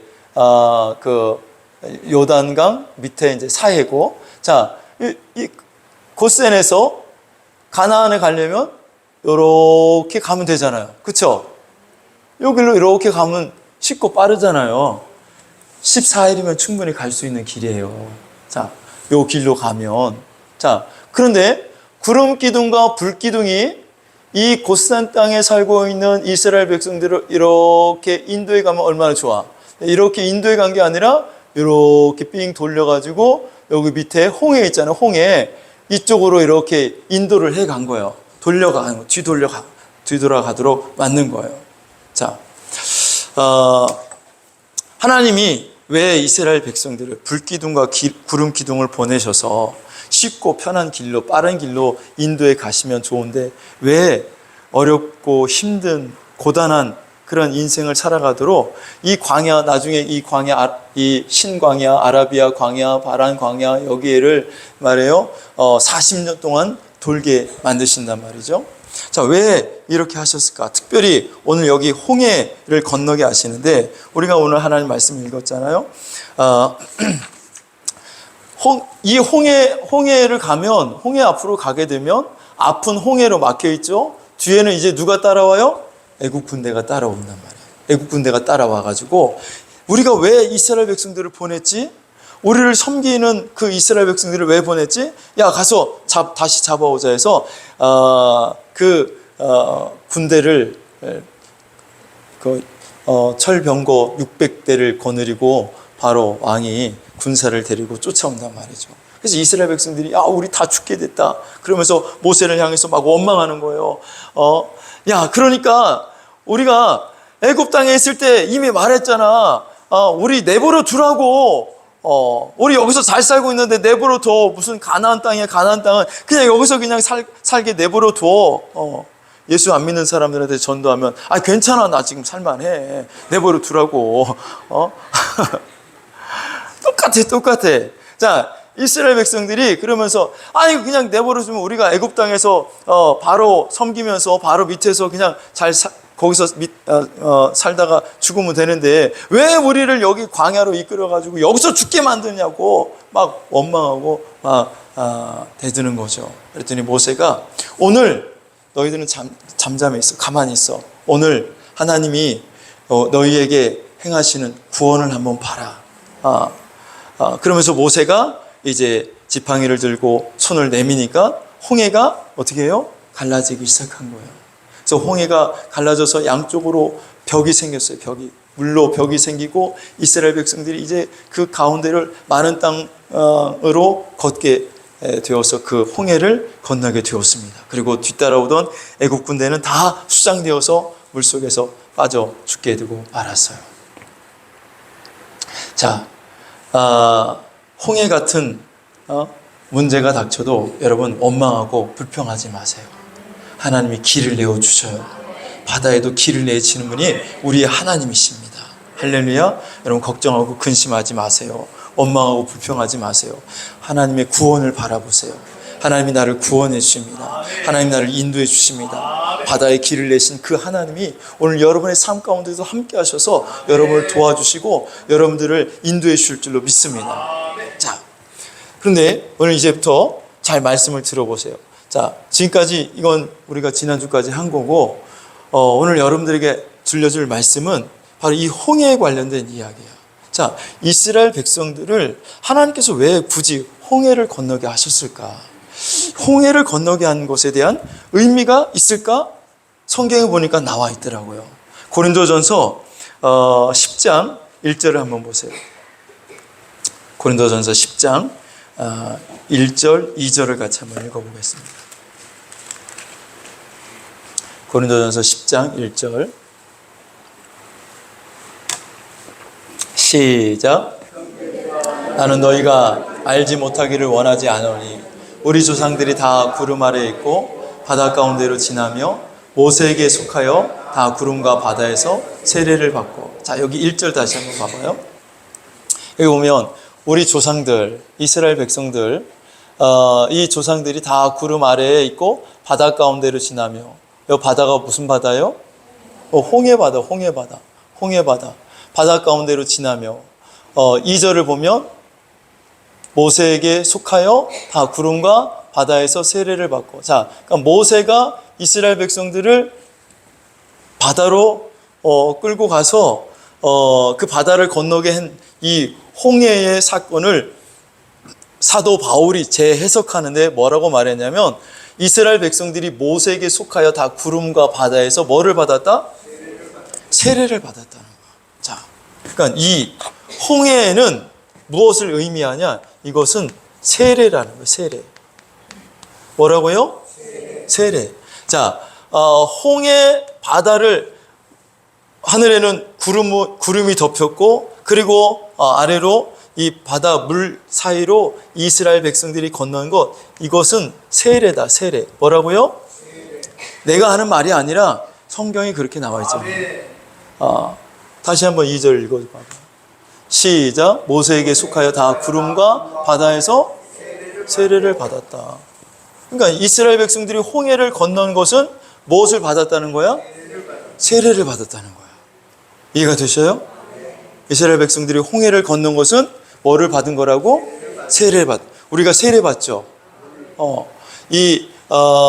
그 요단강 밑에 이제 사해고, 자, 이 고센에서 가나안에 가려면 이렇게 가면 되잖아요. 그렇죠? 여기로 이렇게 가면 쉽고 빠르잖아요. 14일이면 충분히 갈 수 있는 길이에요. 자, 요 길로 가면, 자, 그런데 구름 기둥과 불 기둥이 이 고센 땅에 살고 있는 이스라엘 백성들을 이렇게 인도에 가면 얼마나 좋아. 이렇게 인도에 간 게 아니라 이렇게 삥 돌려가지고 여기 밑에 홍해 있잖아요. 홍해 이쪽으로 이렇게 인도를 해 간 거예요. 뒤돌아가도록 만든 거예요. 자, 하나님이 왜 이스라엘 백성들을 불기둥과 구름 기둥을 보내셔서 쉽고 편한 길로, 빠른 길로 인도에 가시면 좋은데 왜 어렵고 힘든 고단한 그런 인생을 살아가도록 이 광야, 나중에 이 광야, 이 신광야, 아라비아 광야, 바란 광야 여기를 말해요 40년 동안 돌게 만드신단 말이죠. 자, 왜 이렇게 하셨을까? 특별히 오늘 여기 홍해를 건너게 하시는데 우리가 오늘 하나님 말씀 읽었잖아요. 이 홍해를 가면, 홍해 앞으로 가게 되면 앞은 홍해로 막혀 있죠. 뒤에는 이제 누가 따라와요? 애국 군대가 따라온단 말이에요. 애국 군대가 따라와가지고 우리가 왜 이스라엘 백성들을 보냈지? 우리를 섬기는 그 이스라엘 백성들을 왜 보냈지? 야, 가서 다시 잡아오자 해서 군대를 철병거 600대를 거느리고 바로 왕이 군사를 데리고 쫓아온단 말이죠. 그래서 이스라엘 백성들이 우리 다 죽게 됐다 그러면서 모세를 향해서 막 원망하는 거예요. 야, 그러니까 우리가 애굽 땅에 있을 때 이미 말했잖아. 우리 내버려 두라고. 우리 여기서 잘 살고 있는데 내버려 둬. 무슨 가나안 땅이야. 가나안 땅은 그냥 여기서 그냥 살게 내버려 둬. 예수 안 믿는 사람들한테 전도하면 괜찮아, 나 지금 살만해, 내버려 두라고. 똑같아. 자, 이스라엘 백성들이 그러면서 그냥 내버려 두면 우리가 애굽 땅에서 바로 섬기면서 바로 밑에서 그냥 거기서 살다가 죽으면 되는데 왜 우리를 여기 광야로 이끌어가지고 여기서 죽게 만드냐고 막 원망하고 막 대드는 거죠. 그랬더니 모세가 오늘 너희들은 잠잠해 있어, 가만히 있어. 오늘 하나님이 너희에게 행하시는 구원을 한번 봐라. 그러면서 모세가 이제 지팡이를 들고 손을 내미니까 홍해가 어떻게 해요? 갈라지기 시작한 거예요. 그래서 홍해가 갈라져서 양쪽으로 벽이 생겼어요. 물로 벽이 생기고 이스라엘 백성들이 이제 그 가운데를 마른 땅으로 걷게 되어서 그 홍해를 건너게 되었습니다. 그리고 뒤따라오던 애국 군대는 다 수장되어서 물속에서 빠져 죽게 되고 말았어요. 자, 홍해 같은 문제가 닥쳐도 여러분 원망하고 불평하지 마세요. 하나님이 길을 내어주셔요. 바다에도 길을 내치는 분이 우리의 하나님이십니다. 할렐루야. 여러분 걱정하고 근심하지 마세요. 원망하고 불평하지 마세요. 하나님의 구원을 바라보세요. 하나님이 나를 구원해 주십니다. 하나님 나를 인도해 주십니다. 바다에 길을 내신 그 하나님이 오늘 여러분의 삶 가운데도 함께 하셔서 여러분을 도와주시고 여러분들을 인도해 주실 줄로 믿습니다. 자, 그런데 오늘 이제부터 잘 말씀을 들어보세요. 자, 지금까지 이건 우리가 지난주까지 한 거고 오늘 여러분들에게 들려줄 말씀은 바로 이 홍해에 관련된 이야기예요. 자, 이스라엘 백성들을 하나님께서 왜 굳이 홍해를 건너게 하셨을까? 홍해를 건너게 한 것에 대한 의미가 있을까? 성경에 보니까 나와 있더라고요. 고린도전서 10장 1절을 한번 보세요. 고린도전서 10장 1절, 2절을 같이 한번 읽어보겠습니다. 고린도전서 10장 1절 시작. 나는 너희가 알지 못하기를 원하지 않으니 우리 조상들이 다 구름 아래에 있고 바다 가운데로 지나며 모세에게 속하여 다 구름과 바다에서 세례를 받고. 자, 여기 1절 다시 한번 봐봐요. 여기 보면 우리 조상들, 이스라엘 백성들, 이 조상들이 다 구름 아래에 있고 바다 가운데로 지나며, 이 바다가 무슨 바다요? 홍해바다, 홍해바다, 홍해바다. 바다 가운데로 지나며, 2절을 보면 모세에게 속하여 다 구름과 바다에서 세례를 받고. 자, 그러니까 모세가 이스라엘 백성들을 바다로 끌고 가서 그 바다를 건너게 한 이 홍해의 사건을 사도 바울이 재해석하는데 뭐라고 말했냐면, 이스라엘 백성들이 모세에게 속하여 다 구름과 바다에서 뭐를 받았다? 세례를 받았다는 거야. 자, 그러니까 이 홍해는 무엇을 의미하냐? 이것은 세례라는 거예요. 세례. 뭐라고요? 세례. 자, 홍해 바다를 하늘에는 구름이 덮였고, 그리고 아래로 이 바다 물 사이로 이스라엘 백성들이 건넌 것, 이것은 세례다. 세례. 뭐라고요? 내가 하는 말이 아니라 성경이 그렇게 나와 있잖아요. 다시 한번 2절 읽어봐요. 시작. 모세에게 속하여 다 구름과 바다에서 세례를 받았다. 그러니까 이스라엘 백성들이 홍해를 건넌 것은 무엇을 받았다는 거야? 세례를 받았다는 거야. 이해가 되셔요? 이스라엘 백성들이 홍해를 건넌 것은 뭐를 받은 거라고? 세례를 받. 우리가 세례 받죠.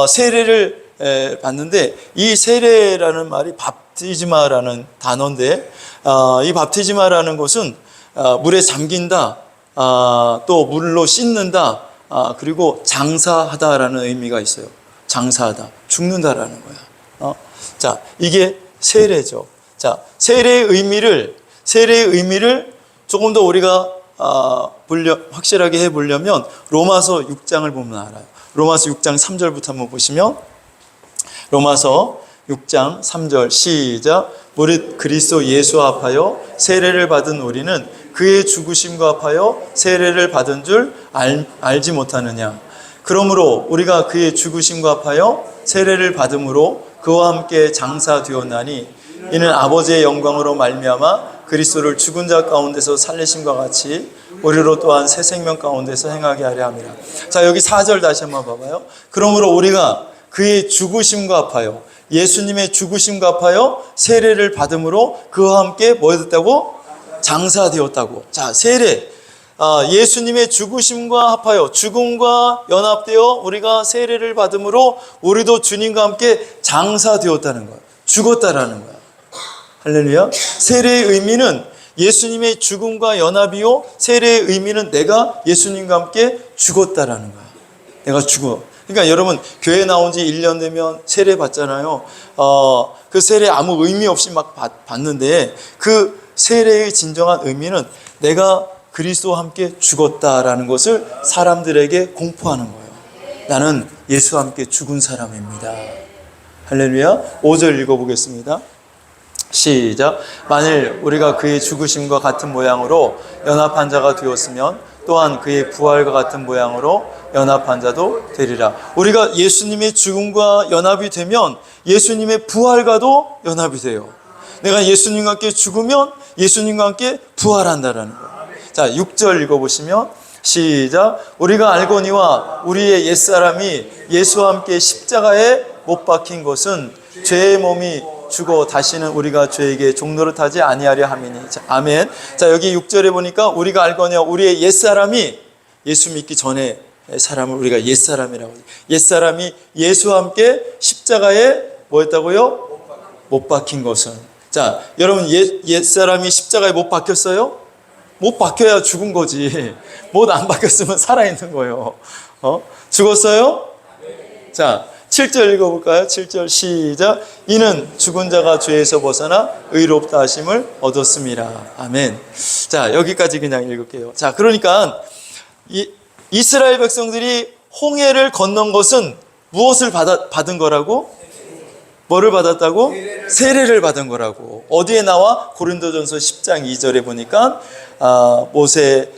세례를 받는데, 이 세례라는 말이 밥티즈마라는 단어인데, 이 밥티즈마라는 것은 물에 잠긴다, 또 물로 씻는다, 그리고 장사하다라는 의미가 있어요. 장사하다, 죽는다라는 거야. 자, 이게 세례죠. 자, 세례의 의미를 조금 더 우리가 확실하게 해보려면 로마서 6장을 보면 알아요. 로마서 6장 3절부터 한번 보시면, 로마서 6장 3절 시작. 무릇 그리스도 예수와 합하여 세례를 받은 우리는 그의 죽으심과 합하여 세례를 받은 줄 알지 못하느냐. 그러므로 우리가 그의 죽으심과 합하여 세례를 받음으로 그와 함께 장사되었나니, 이는 아버지의 영광으로 말미암아 그리스도를 죽은 자 가운데서 살리심과 같이 우리로 또한 새 생명 가운데서 행하게 하려 함이라. 자, 여기 4절 다시 한번 봐봐요. 그러므로 우리가 그의 죽으심과 합하여, 예수님의 죽으심과 합하여 세례를 받음으로 그와 함께 뭐 했다고? 장사되었다고. 자, 세례. 예수님의 죽으심과 합하여, 죽음과 연합되어 우리가 세례를 받음으로 우리도 주님과 함께 장사되었다는 거예요. 죽었다라는 거야. 할렐루야. 세례의 의미는 예수님의 죽음과 연합이요, 세례의 의미는 내가 예수님과 함께 죽었다라는 거야. 내가 죽어. 그러니까 여러분, 교회 나온 지 1년 되면 세례 받잖아요. 그 세례 아무 의미 없이 막 받는데, 그 세례의 진정한 의미는 내가 그리스도와 함께 죽었다라는 것을 사람들에게 공포하는 거예요. 나는 예수와 함께 죽은 사람입니다. 할렐루야. 5절 읽어보겠습니다. 시작. 만일 우리가 그의 죽으심과 같은 모양으로 연합한 자가 되었으면 또한 그의 부활과 같은 모양으로 연합한 자도 되리라. 우리가 예수님의 죽음과 연합이 되면 예수님의 부활과도 연합이 돼요. 내가 예수님과 함께 죽으면 예수님과 함께 부활한다라는 거예요. 자, 6절 읽어보시면 시작. 우리가 알거니와 우리의 옛사람이 예수와 함께 십자가에 못 박힌 것은 죄의 몸이 죽어 다시는 우리가 죄에게 종노릇하지 아니하려 함이니. 자, 아멘. 자, 여기 6절에 보니까 우리가 알거니와 우리의 옛사람이, 예수 믿기 전에 사람을 우리가 옛사람이라고 해요. 옛사람이 예수와 함께 십자가에 뭐 했다고요? 못 박힌 것은. 자, 여러분, 옛사람이 십자가에 못 박혔어요? 못 박혀야 죽은 거지. 못 안 박혔으면 살아있는 거예요. 죽었어요? 자, 7절 읽어볼까요? 7절 시작. 이는 죽은 자가 죄에서 벗어나 의롭다 하심을 얻었습니다. 아멘. 자, 여기까지 그냥 읽을게요. 자, 그러니까 이스라엘 백성들이 홍해를 건넌 것은 무엇을 받은 거라고? 뭐를 받았다고? 세례를 받은 거라고. 어디에 나와? 고린도전서 10장 2절에 보니까 모세의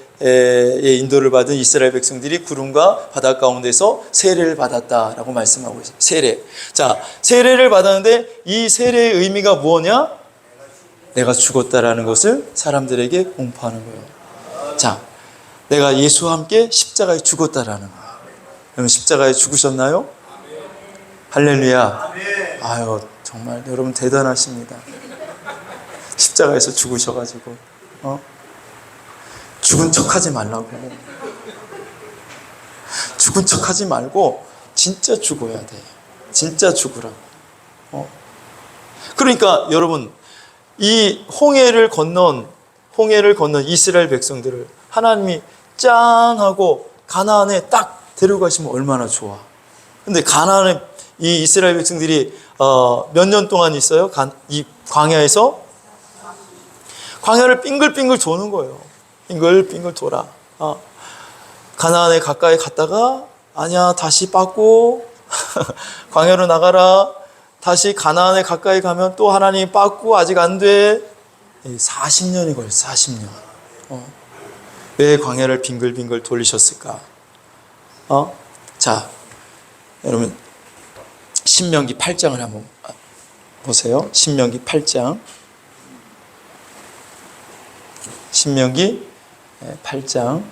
인도를 받은 이스라엘 백성들이 구름과 바다 가운데서 세례를 받았다라고 말씀하고 있어요. 세례. 자, 세례를 받았는데 이 세례의 의미가 뭐냐? 내가 죽었다라는 것을 사람들에게 공포하는 거예요. 자, 내가 예수와 함께 십자가에 죽었다라는 거예요. 여러분 십자가에 죽으셨나요? 할렐루야. 아유, 정말 여러분 대단하십니다. 십자가에서 죽으셔가지고 죽은 척하지 말라고. 죽은 척하지 말고 진짜 죽어야 돼. 진짜 죽으라고. 그러니까 여러분 이 홍해를 건넌 이스라엘 백성들을 하나님이 짠 하고 가나안에 딱 데려가시면 얼마나 좋아. 근데 가나안에 이 이스라엘 백성들이 몇 년 동안 있어요? 이 광야에서 광야를 빙글빙글 도는 거예요. 빙글빙글 돌아. 가나안에 가까이 갔다가 아니야 다시 빠꾸 광야로 나가라. 다시 가나안에 가까이 가면 또 하나님 빠꾸 아직 안 돼. 40년이 걸려. 40년. 왜 광야를 빙글빙글 돌리셨을까? 자, 여러분 신명기 8장을 한번 보세요. 신명기 8장. 신명기 8장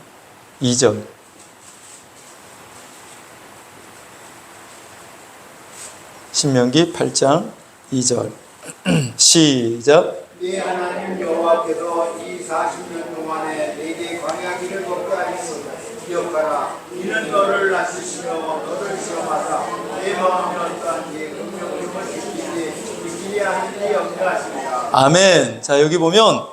2절. 신명기 8장 2절. 시작. 네 하나님 여호와께서 이 40년 동안에 네게 광야 길을 걷게 하시니 기억하라. 이는 너를 낮추시며 너를 시험하사 내 마음이 어떠한지 긍정을 지키지 하시니 염려하십니다. 아멘. 자, 여기 보면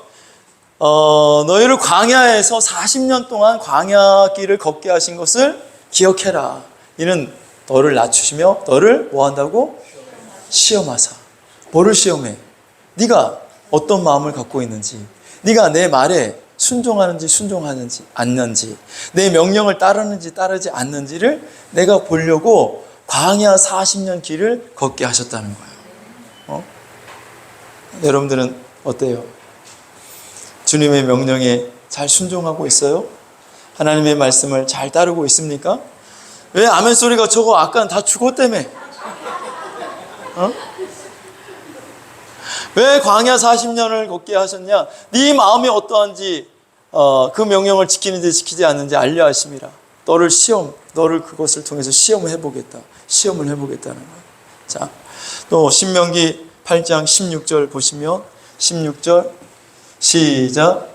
너희를 광야에서 40년 동안 광야 길을 걷게 하신 것을 기억해라. 이는 너를 낮추시며 너를 뭐 한다고? 시험하사. 뭐를 시험해? 네가 어떤 마음을 갖고 있는지, 네가 내 말에 순종하는지 순종하는지 않는지, 내 명령을 따르는지 따르지 않는지를 내가 보려고 광야 40년 길을 걷게 하셨다는 거예요. 여러분들은 어때요? 주님의 명령에 잘 순종하고 있어요? 하나님의 말씀을 잘 따르고 있습니까? 왜 아멘 소리가 저거 아까는 다 죽었다며? 왜 광야 40년을 걷게 하셨냐? 네 마음이 어떠한지 그 명령을 지키는지 지키지 않는지 알려 하심이라. 너를 그것을 통해서 시험을 해보겠다. 시험을 해보겠다는 거예요. 자, 또 신명기 8장 16절 보시면 16절 시작.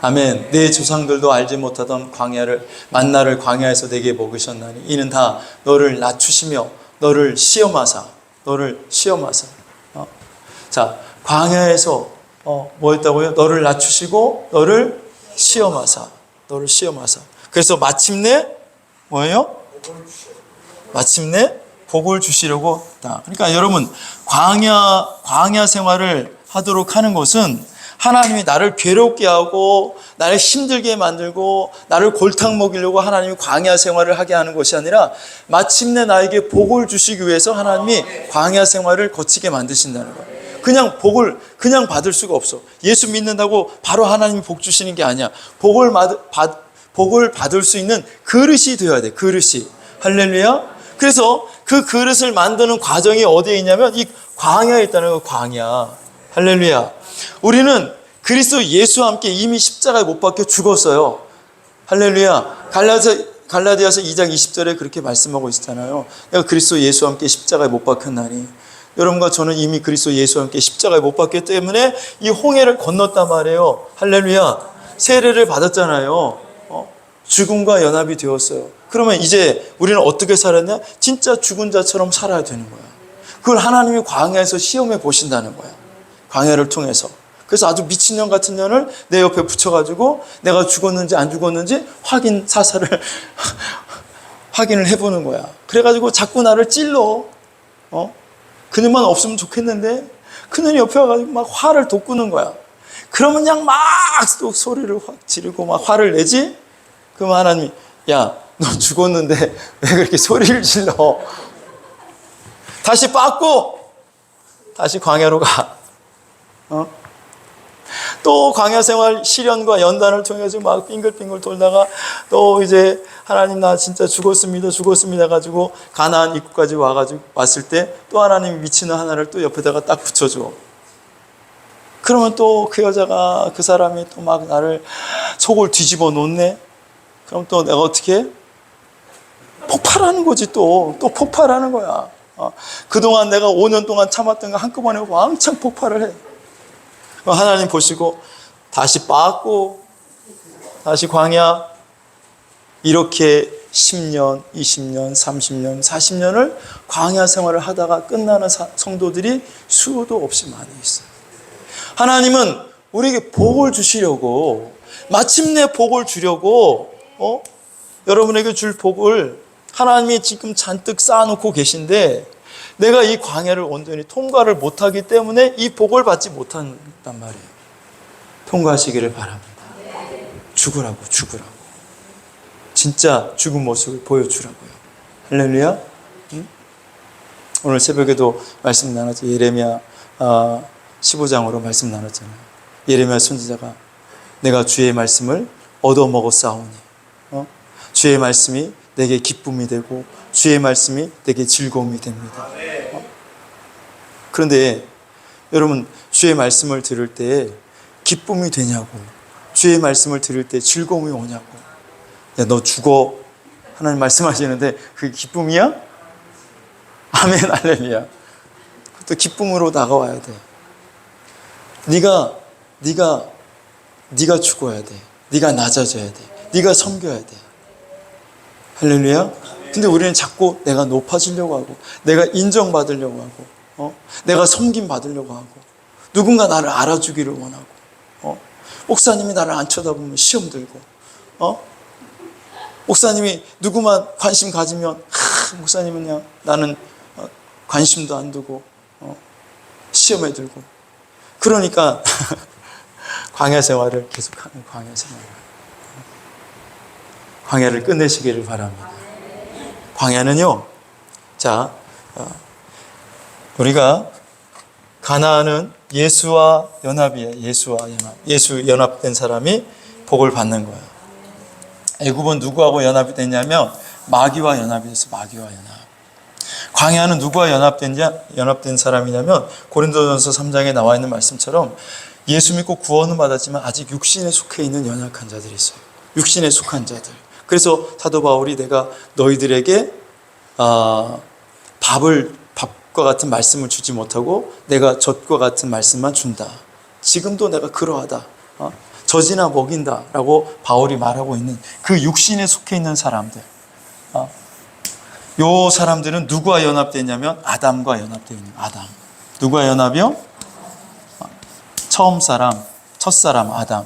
아멘. 내 조상들도 알지 못하던 만나를 광야에서 내게 먹으셨나니 이는 다 너를 낮추시며 너를 시험하사. 자, 광야에서 뭐 했다고요? 너를 낮추시고 너를 시험하사. 그래서 마침내 뭐예요? 마침내 복을 주시려고 했다. 그러니까 여러분 광야 생활을 하도록 하는 것은 하나님이 나를 괴롭게 하고 나를 힘들게 만들고 나를 골탕 먹이려고 하나님이 광야 생활을 하게 하는 것이 아니라 마침내 나에게 복을 주시기 위해서 하나님이 광야 생활을 거치게 만드신다는 거예요. 그냥 복을 그냥 받을 수가 없어. 예수 믿는다고 바로 하나님이 복 주시는 게 아니야. 복을 받을 수 있는 그릇이 되어야 돼. 그릇이. 할렐루야. 그래서 그 그릇을 만드는 과정이 어디에 있냐면 이 광야에 있다는 거예요. 광야. 할렐루야. 우리는 그리스도 예수와 함께 이미 십자가에 못 박혀 죽었어요. 할렐루야. 갈라디아서 2장 20절에 그렇게 말씀하고 있잖아요. 내가 그리스도 예수와 함께 십자가에 못 박혔나니. 여러분과 저는 이미 그리스도 예수와 함께 십자가에 못 박혔기 때문에 이 홍해를 건넜단 말이에요. 할렐루야. 세례를 받았잖아요. 죽음과 연합이 되었어요. 그러면 이제 우리는 어떻게 살았냐? 진짜 죽은 자처럼 살아야 되는 거야. 그걸 하나님이 광야에서 시험해 보신다는 거야. 광야를 통해서. 그래서 아주 미친년 같은 년을 내 옆에 붙여가지고 내가 죽었는지 안 죽었는지 확인 사살을 확인을 해보는 거야. 그래가지고 자꾸 나를 찔러. 그녀만 없으면 좋겠는데 그녀는 옆에 와가지고 막 화를 돋구는 거야. 그러면 그냥 막 또 소리를 확 지르고 막 화를 내지? 그럼 하나님이 야, 너 죽었는데 왜 그렇게 소리를 질러? 다시 빠꾸 다시 광야로 가. 또 광야 생활 시련과 연단을 통해서 막 빙글빙글 돌다가 또 이제 하나님 나 진짜 죽었습니다 가지고 가나안 입구까지 왔을 때 또 하나님이 미치는 하나를 또 옆에다가 딱 붙여줘. 그러면 또 그 여자가 그 사람이 또 막 나를 속을 뒤집어 놓네. 그럼 또 내가 어떻게 해? 폭발하는 거지. 또 폭발하는 거야. 그동안 내가 5년 동안 참았던 거 한꺼번에 왕창 폭발을 해. 하나님 보시고 다시 빠꾸 다시 광야. 이렇게 10년, 20년, 30년, 40년을 광야 생활을 하다가 끝나는 성도들이 수도 없이 많이 있어요. 하나님은 우리에게 복을 주시려고, 마침내 복을 주려고 여러분에게 줄 복을 하나님이 지금 잔뜩 쌓아놓고 계신데 내가 이 광야를 온전히 통과를 못하기 때문에 이 복을 받지 못한단 말이에요. 통과하시기를 바랍니다. 죽으라고. 진짜 죽은 모습을 보여주라고요. 할렐루야. 응? 오늘 새벽에도 말씀 나눴죠. 예레미야 15장으로 말씀 나눴잖아요. 예레미야 선지자가 내가 주의 말씀을 얻어먹었사오니 주의 말씀이 내게 기쁨이 되고 주의 말씀이 내게 즐거움이 됩니다. 그런데 여러분 주의 말씀을 들을 때 기쁨이 되냐고, 주의 말씀을 들을 때 즐거움이 오냐고. 야, 너 죽어. 하나님 말씀하시는데 그게 기쁨이야? 아멘, 할렐루야. 그것도 기쁨으로 다가와야 돼. 네가 죽어야 돼. 네가 낮아져야 돼. 네가 섬겨야 돼. 할렐루야. 근데 우리는 자꾸 내가 높아지려고 하고, 내가 인정받으려고 하고, 내가 섬김 받으려고 하고, 누군가 나를 알아주기를 원하고, 목사님이 나를 안 쳐다보면 시험 들고, 목사님이 누구만 관심 가지면 목사님은 그냥 나는 관심도 안 두고 시험에 들고. 그러니까 광야 생활을 계속하는 광야 생활. 광야를 끝내시기를 바랍니다. 광야는요, 자, 우리가 가나안은 예수와 연합이에요. 예수와 연합. 예수 연합된 사람이 복을 받는 거예요. 애굽은 누구하고 연합이 됐냐면 마귀와 연합이 됐어요. 마귀와 연합. 광야는 누구와 연합된 사람이냐면 고린도전서 3장에 나와 있는 말씀처럼 예수 믿고 구원은 받았지만 아직 육신에 속해 있는 연약한 자들이 있어요. 육신에 속한 자들. 그래서 사도 바울이 내가 너희들에게 밥과 같은 말씀을 주지 못하고 내가 젖과 같은 말씀만 준다. 지금도 내가 그러하다. 젖이나 먹인다 라고 바울이 말하고 있는 그 육신에 속해 있는 사람들. 요 사람들은 누구와 연합되냐면 아담과 연합되어 있는 아담. 누구와 연합이요? 첫사람 아담.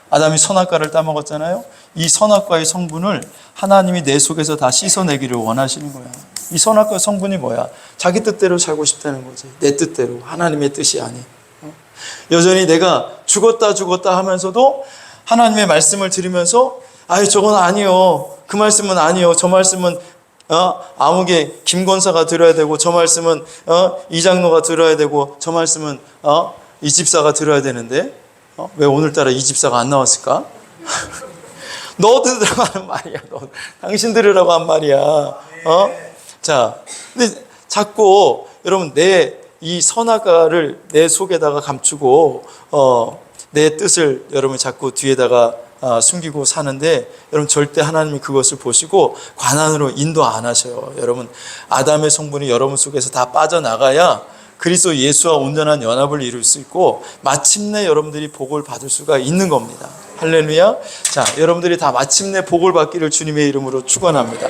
아담이 선악과를 따먹었잖아요. 이 선악과의 성분을 하나님이 내 속에서 다 씻어내기를 원하시는 거야. 이 선악과의 성분이 뭐야? 자기 뜻대로 살고 싶다는 거지. 내 뜻대로. 하나님의 뜻이 아닌. 여전히 내가 죽었다 하면서도 하나님의 말씀을 들으면서 저건 아니요. 그 말씀은 아니요. 저 말씀은 아무개 김권사가 들어야 되고, 저 말씀은 이장로가 들어야 되고, 저 말씀은 이 집사가 들어야 되는데 왜 오늘따라 이 집사가 안 나왔을까? 너 들으라고 하는 말이야. 당신 들으라고 한 말이야. 자, 근데 자꾸 여러분 이 선악과를 내 속에다가 감추고 내 뜻을 여러분 자꾸 뒤에다가 숨기고 사는데, 여러분 절대 하나님이 그것을 보시고 관한으로 인도 안 하셔요. 여러분 아담의 성분이 여러분 속에서 다 빠져나가야 그리스도 예수와 온전한 연합을 이룰 수 있고 마침내 여러분들이 복을 받을 수가 있는 겁니다. 할렐루야. 자, 여러분들이 다 마침내 복을 받기를 주님의 이름으로 축원합니다.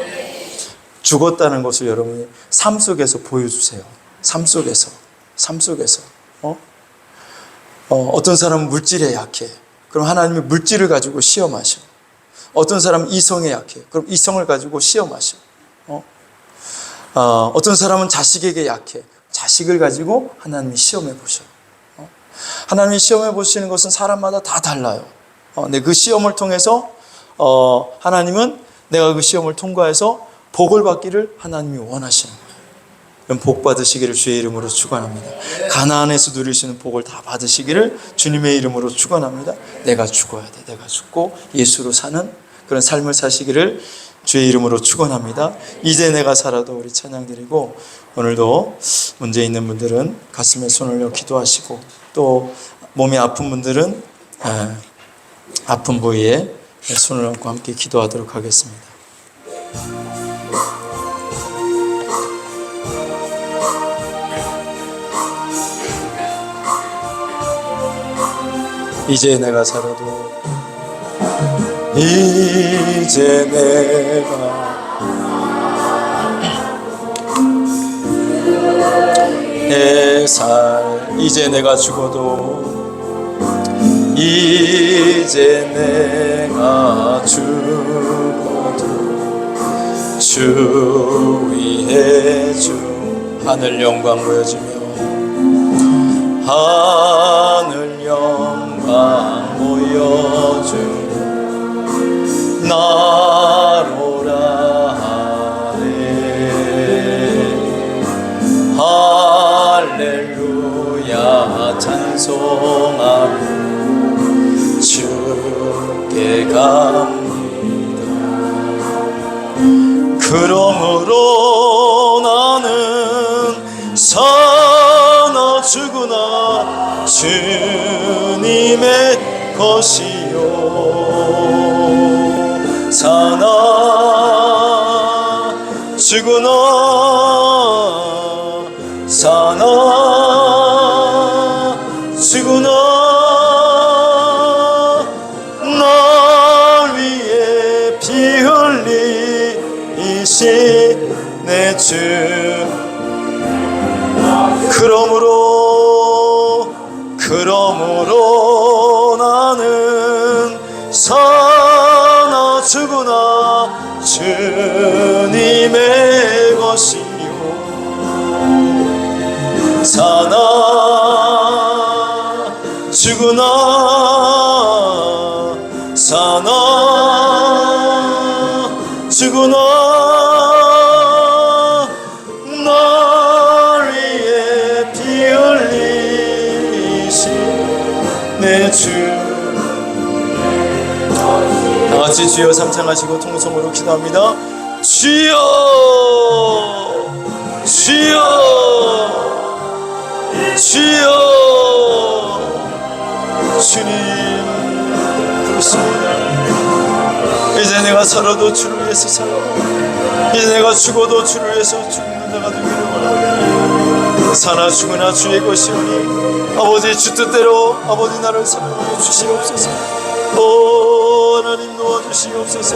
죽었다는 것을 여러분이 삶 속에서 보여주세요. 삶 속에서. 어떤 사람은 물질에 약해. 그럼 하나님이 물질을 가지고 시험하셔. 어떤 사람은 이성에 약해. 그럼 이성을 가지고 시험하셔. 어떤 사람은 자식에게 약해. 자식을 가지고 하나님이 시험해 보셔요. 하나님이 시험해 보시는 것은 사람마다 다 달라요. 근데 그 시험을 통해서 하나님은 내가 그 시험을 통과해서 복을 받기를 하나님이 원하시는 거예요. 그럼 복 받으시기를 주의 이름으로 축원합니다. 가나안에서 누리시는 복을 다 받으시기를 주님의 이름으로 축원합니다. 내가 죽어야 돼. 내가 죽고 예수로 사는 그런 삶을 사시기를 주의 이름으로 축원합니다. 이제 내가 살아도 우리 찬양 드리고, 오늘도 문제 있는 분들은 가슴에 손을 올려 기도하시고, 또 몸이 아픈 분들은 아픈 부위에 손을 얹고 함께 기도하도록 하겠습니다. 이제 내가 살아도, 이제 내가 이제 내가 죽어도, 이제 내가 죽어도 주 위에 주 하늘 영광 보여주며, 하늘 영광 보여주며 나로라 하네. 할렐루야 찬송하며 주께 갑니다. 그러므로 나는 사나 죽으나 주님의 것이요, 사나 죽으나 사나 죽으나 날 위해 피 흘리신 내 주. 그러므로 나는 사나 죽으나 주님의 것이요, 사나 죽으나 사나 죽으나 날 위해 피 흘리신 내 주. 다같이 주여 삼창하시고 통성으로 기도합니다. 주여 주여 주여. 주님 그렇습니다. 이제 내가 살아도 주를 위해서 살아, 이제 내가 죽어도 주를 위해서 죽는 자가 되기를 원합니다. 사나 죽으나 주의 것이오니 아버지 주 뜻대로 아버지 나를 사랑하여 주시옵소서. 하나님 도와주시옵소서.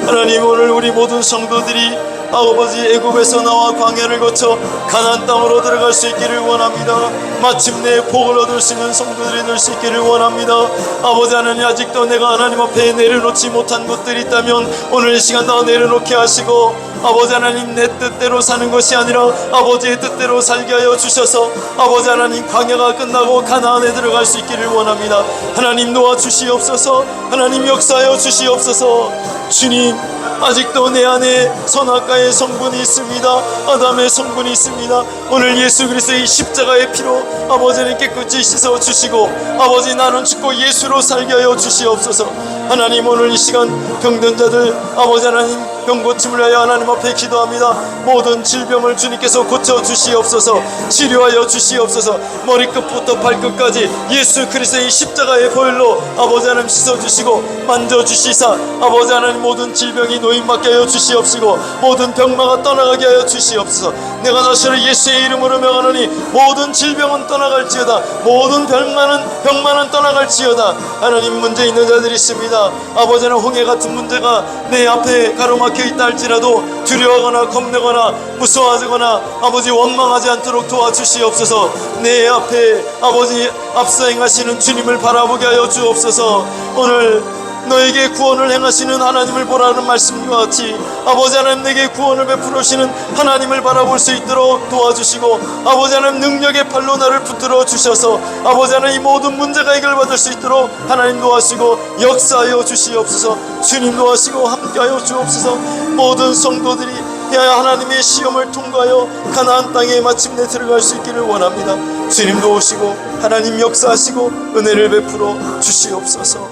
하나님 오늘 우리 모든 성도들이 아버지 애굽에서 나와 광야를 거쳐 가나안 땅으로 들어갈 수 있기를 원합니다. 마침내 복을 얻을 수 있는 성도들이 될 수 있기를 원합니다. 아버지 하나님, 아직도 내가 하나님 앞에 내려놓지 못한 것들이 있다면 오늘 이 시간 다 내려놓게 하시고, 아버지 하나님 내 뜻대로 사는 것이 아니라 아버지의 뜻대로 살게 하여 주셔서 아버지 하나님 광야가 끝나고 가나안에 들어갈 수 있기를 원합니다. 하나님 도와주시옵소서. 하나님 역사하여 주시옵소서. 주님, 아직도 내 안에 선악과의 성분이 있습니다. 아담의 성분이 있습니다. 오늘 예수 그리스도의 십자가의 피로 아버지는 깨끗이 씻어주시고 아버지 나는 죽고 예수로 살게 하여 주시옵소서. 하나님 오늘 이 시간 병든 자들 아버지 하나님 병 고침을 위하여 하나님 앞에 기도합니다. 모든 질병을 주님께서 고쳐주시옵소서. 치료하여 주시옵소서. 머리끝부터 발끝까지 예수 그리스도의 십자가의 보혈로 아버지 하나님 씻어주시고 만져주시사 아버지 하나님 모든 질병이 노임받게 하여 주시옵시고 모든 병마가 떠나가게 하여 주시옵소서. 내가 너시를 예수의 이름으로 명하노니 모든 질병은 떠나갈지어다. 모든 병만은 떠나갈지어다. 하나님 문제 있는 자들이 있습니다. 아버지 하나님 홍해 같은 문제가 내 앞에 가로막혀 있다 할지라도 두려워하거나 겁내거나 무서워하거나 아버지 원망하지 않도록 도와주시옵소서. 내 앞에 아버지 앞서 행하시는 주님을 바라보게 하여 주옵소서. 오늘 너에게 구원을 행하시는 하나님을 보라는 말씀과 같이 아버지 하나님 내게 구원을 베풀으시는 하나님을 바라볼 수 있도록 도와주시고 아버지 하나님 능력의 팔로 나를 붙들어 주셔서 아버지 하나님 이 모든 문제가 해결받을 수 있도록 하나님 도와주시고 역사하여 주시옵소서. 주님 도와주시고 함께하여 주옵소서. 모든 성도들이 하나님의 시험을 통과하여 가나안 땅에 마침내 들어갈 수 있기를 원합니다. 주님 도우시고 하나님 역사하시고 은혜를 베풀어 주시옵소서.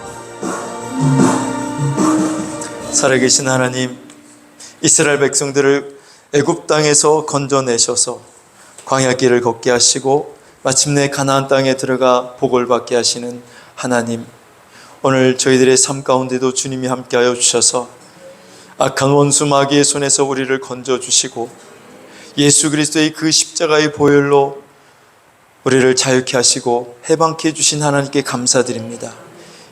살아계신 하나님, 이스라엘 백성들을 애굽 땅에서 건져내셔서 광야길을 걷게 하시고 마침내 가나안 땅에 들어가 복을 받게 하시는 하나님, 오늘 저희들의 삶 가운데도 주님이 함께하여 주셔서 악한 원수 마귀의 손에서 우리를 건져주시고 예수 그리스도의 그 십자가의 보혈로 우리를 자유케 하시고 해방케 해주신 하나님께 감사드립니다.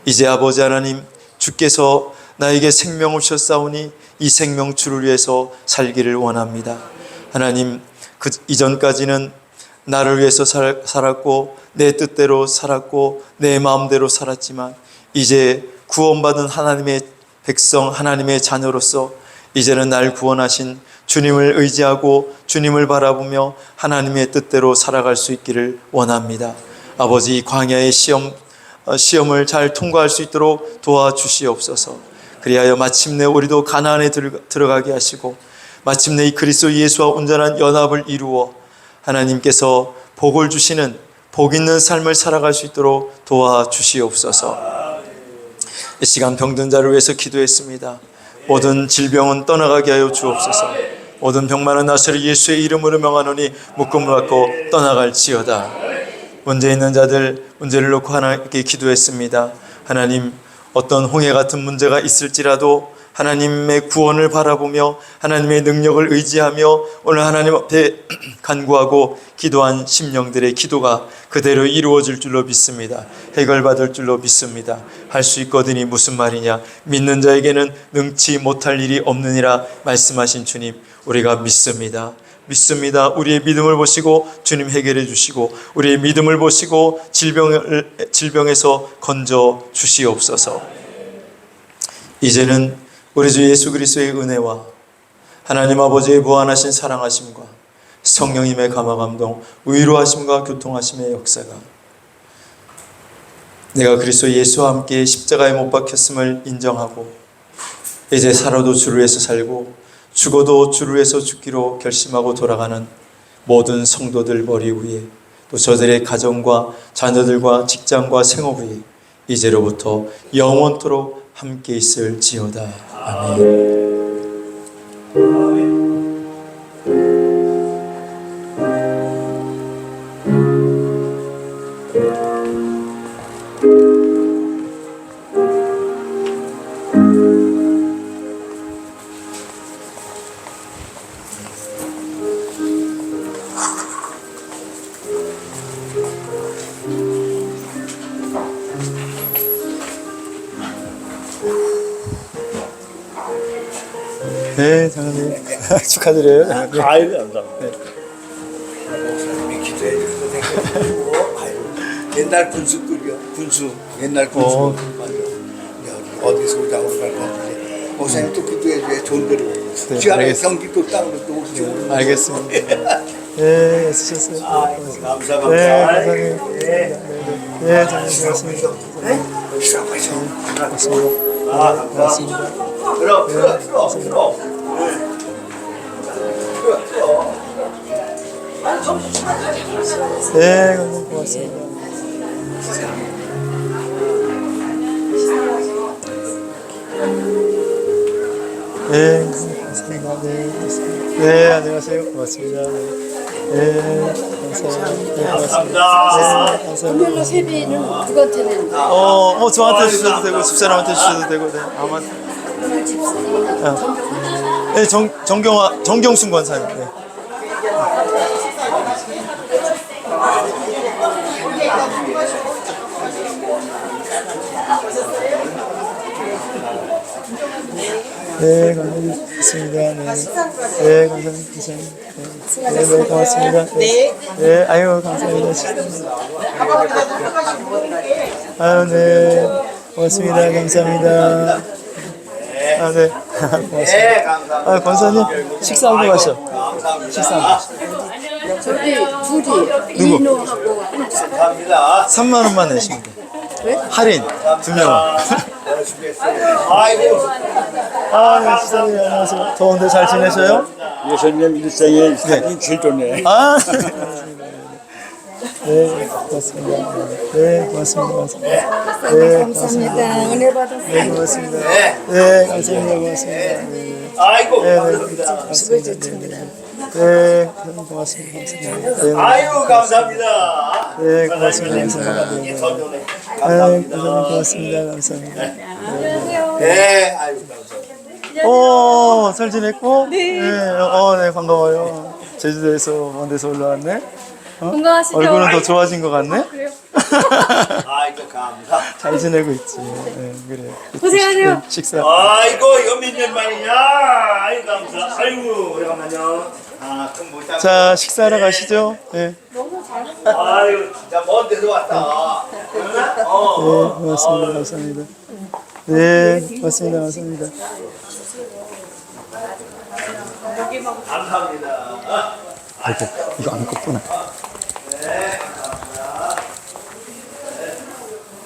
이제 아버지 하나님, 주께서 나에게 생명을 주셨사오니 이 생명 주를 위해서 살기를 원합니다. 하나님, 그 이전까지는 나를 위해서 살았고 내 뜻대로 살았고 내 마음대로 살았지만 이제 구원받은 하나님의 백성, 하나님의 자녀로서 이제는 날 구원하신 주님을 의지하고 주님을 바라보며 하나님의 뜻대로 살아갈 수 있기를 원합니다. 아버지, 광야의 시험을 잘 통과할 수 있도록 도와주시옵소서. 그리하여 마침내 우리도 가나안에 들어가게 하시고 마침내 이 그리스도 예수와 온전한 연합을 이루어 하나님께서 복을 주시는 복 있는 삶을 살아갈 수 있도록 도와주시옵소서. 이 시간 병든 자를 위해서 기도했습니다. 모든 질병은 떠나가게 하여 주옵소서. 모든 병만은 나사렛 예수의 이름으로 명하노니 묶음을 받고 떠나갈지어다. 문제 있는 자들 문제를 놓고 하나님께 기도했습니다. 하나님, 어떤 홍해 같은 문제가 있을지라도 하나님의 구원을 바라보며 하나님의 능력을 의지하며 오늘 하나님 앞에 간구하고 기도한 심령들의 기도가 그대로 이루어질 줄로 믿습니다. 해결받을 줄로 믿습니다. 할 수 있거든이 무슨 말이냐? 믿는 자에게는 능치 못할 일이 없느니라 말씀하신 주님, 우리가 믿습니다. 믿습니다. 우리의 믿음을 보시고 주님 해결해 주시고 우리의 믿음을 보시고 질병에서 건져 주시옵소서. 이제는 우리 주 예수 그리스도의 은혜와 하나님 아버지의 무한하신 사랑하심과 성령님의 감화감동, 위로하심과 교통하심의 역사가 내가 그리스도 예수와 함께 십자가에 못 박혔음을 인정하고 이제 살아도 주를 위해서 살고 죽어도 주를 위해서 죽기로 결심하고 돌아가는 모든 성도들 머리 위에, 또 저들의 가정과 자녀들과 직장과 생업 위에 이제로부터 영원토록 함께 있을지어다. 아멘. 네, 장로님 축하드려요. 장로님. 아이고, 감사합니다. 네. 목사님이 기도해 주셔서 생각해주고 옛날 군수 옛날 군수 어디서 오자고 갈 건데 목사님 또 기도해 줘야 좋은 데로 오고 네, 지하에 알겠습니다. 경기도 땅으로 또 오시고 알겠습니다. 네, 애쓰셨어요. 감사합니다. 네, 감사합니다. 네, 장로님 고맙습니다. 감사합니다. 들어. 네, 감사합니다. 고맙습니다. 네, 감사합니다. 네, 고맙습니다. 네, 안녕하세요. 고맙습니다. 네, 감사합니다. 네, 고맙습니다. 네, 감사합니다. 금요일 세배는 누구한테 내는 거야? 저한테 주셔도 되고 집사람한테 주셔도 되고, 네, 아마. 네, 정경순 권사님. 네. 네, 감사합니다. 네, 감사합니다. 네, 네, 고맙습니다. 네, 네, 아유, 감사합니다. 아유, 네. 고맙습니다. 감사합니다. 네. 아, 네. 고맙습니다. 네, 감사합니다. 아, 권사님 식사하고 가셔. 감사합니다. 저기 둘이 누구? 민호하고 감사합니다. 3만 원만 내시면 돼. 왜? 할인 2명. 열심히 했어요. 아이고. 아, 네, 시사님 안녕하세요. 더운데 잘 지내셔요? 예수님 일생에 사진이 제일 좋네. 아, 네, 고맙습니다. 네, 고맙습니다. 고맙습니다. 네, 감사합니다. 은혜 받으세요. 네, 고맙습니다. 네. 네, 감사합니다. 고맙습니다. 네, 아이고. 네, 감사합니다. 수고하셨습니다. 네, 고맙습니다. 감사합니다. 네, 아이고, 감사합니다. 네, 고맙습니다. 감사합니다. 이게 더 좋네. 네, 감사합니다. 고맙습니다. 감사합니다. 네, 아이고, 감사합니다. 잘 지냈고? 네. 네, 반가워요. 제주도에서 먼 데서 올라왔네. 건강하시죠? 얼굴은 더 좋아진 것 같네? 그래요? 아이고, 감사. 잘 지내고 있지. 네, 그래. 고생하세요. 식사. 아이고, 이거 몇 년 만이냐? 아이고, 감사. 아이고, 오래간만요. 아, 그럼 못 잡고. 자, 식사하러 가시죠. 네. 아이고, 진짜 먼 데서 왔다. 네, 고맙습니다. 감사합니다. 네, 고맙습니다. 감사합니다. 감사합니다. 아이고, 이거 안 껐구나.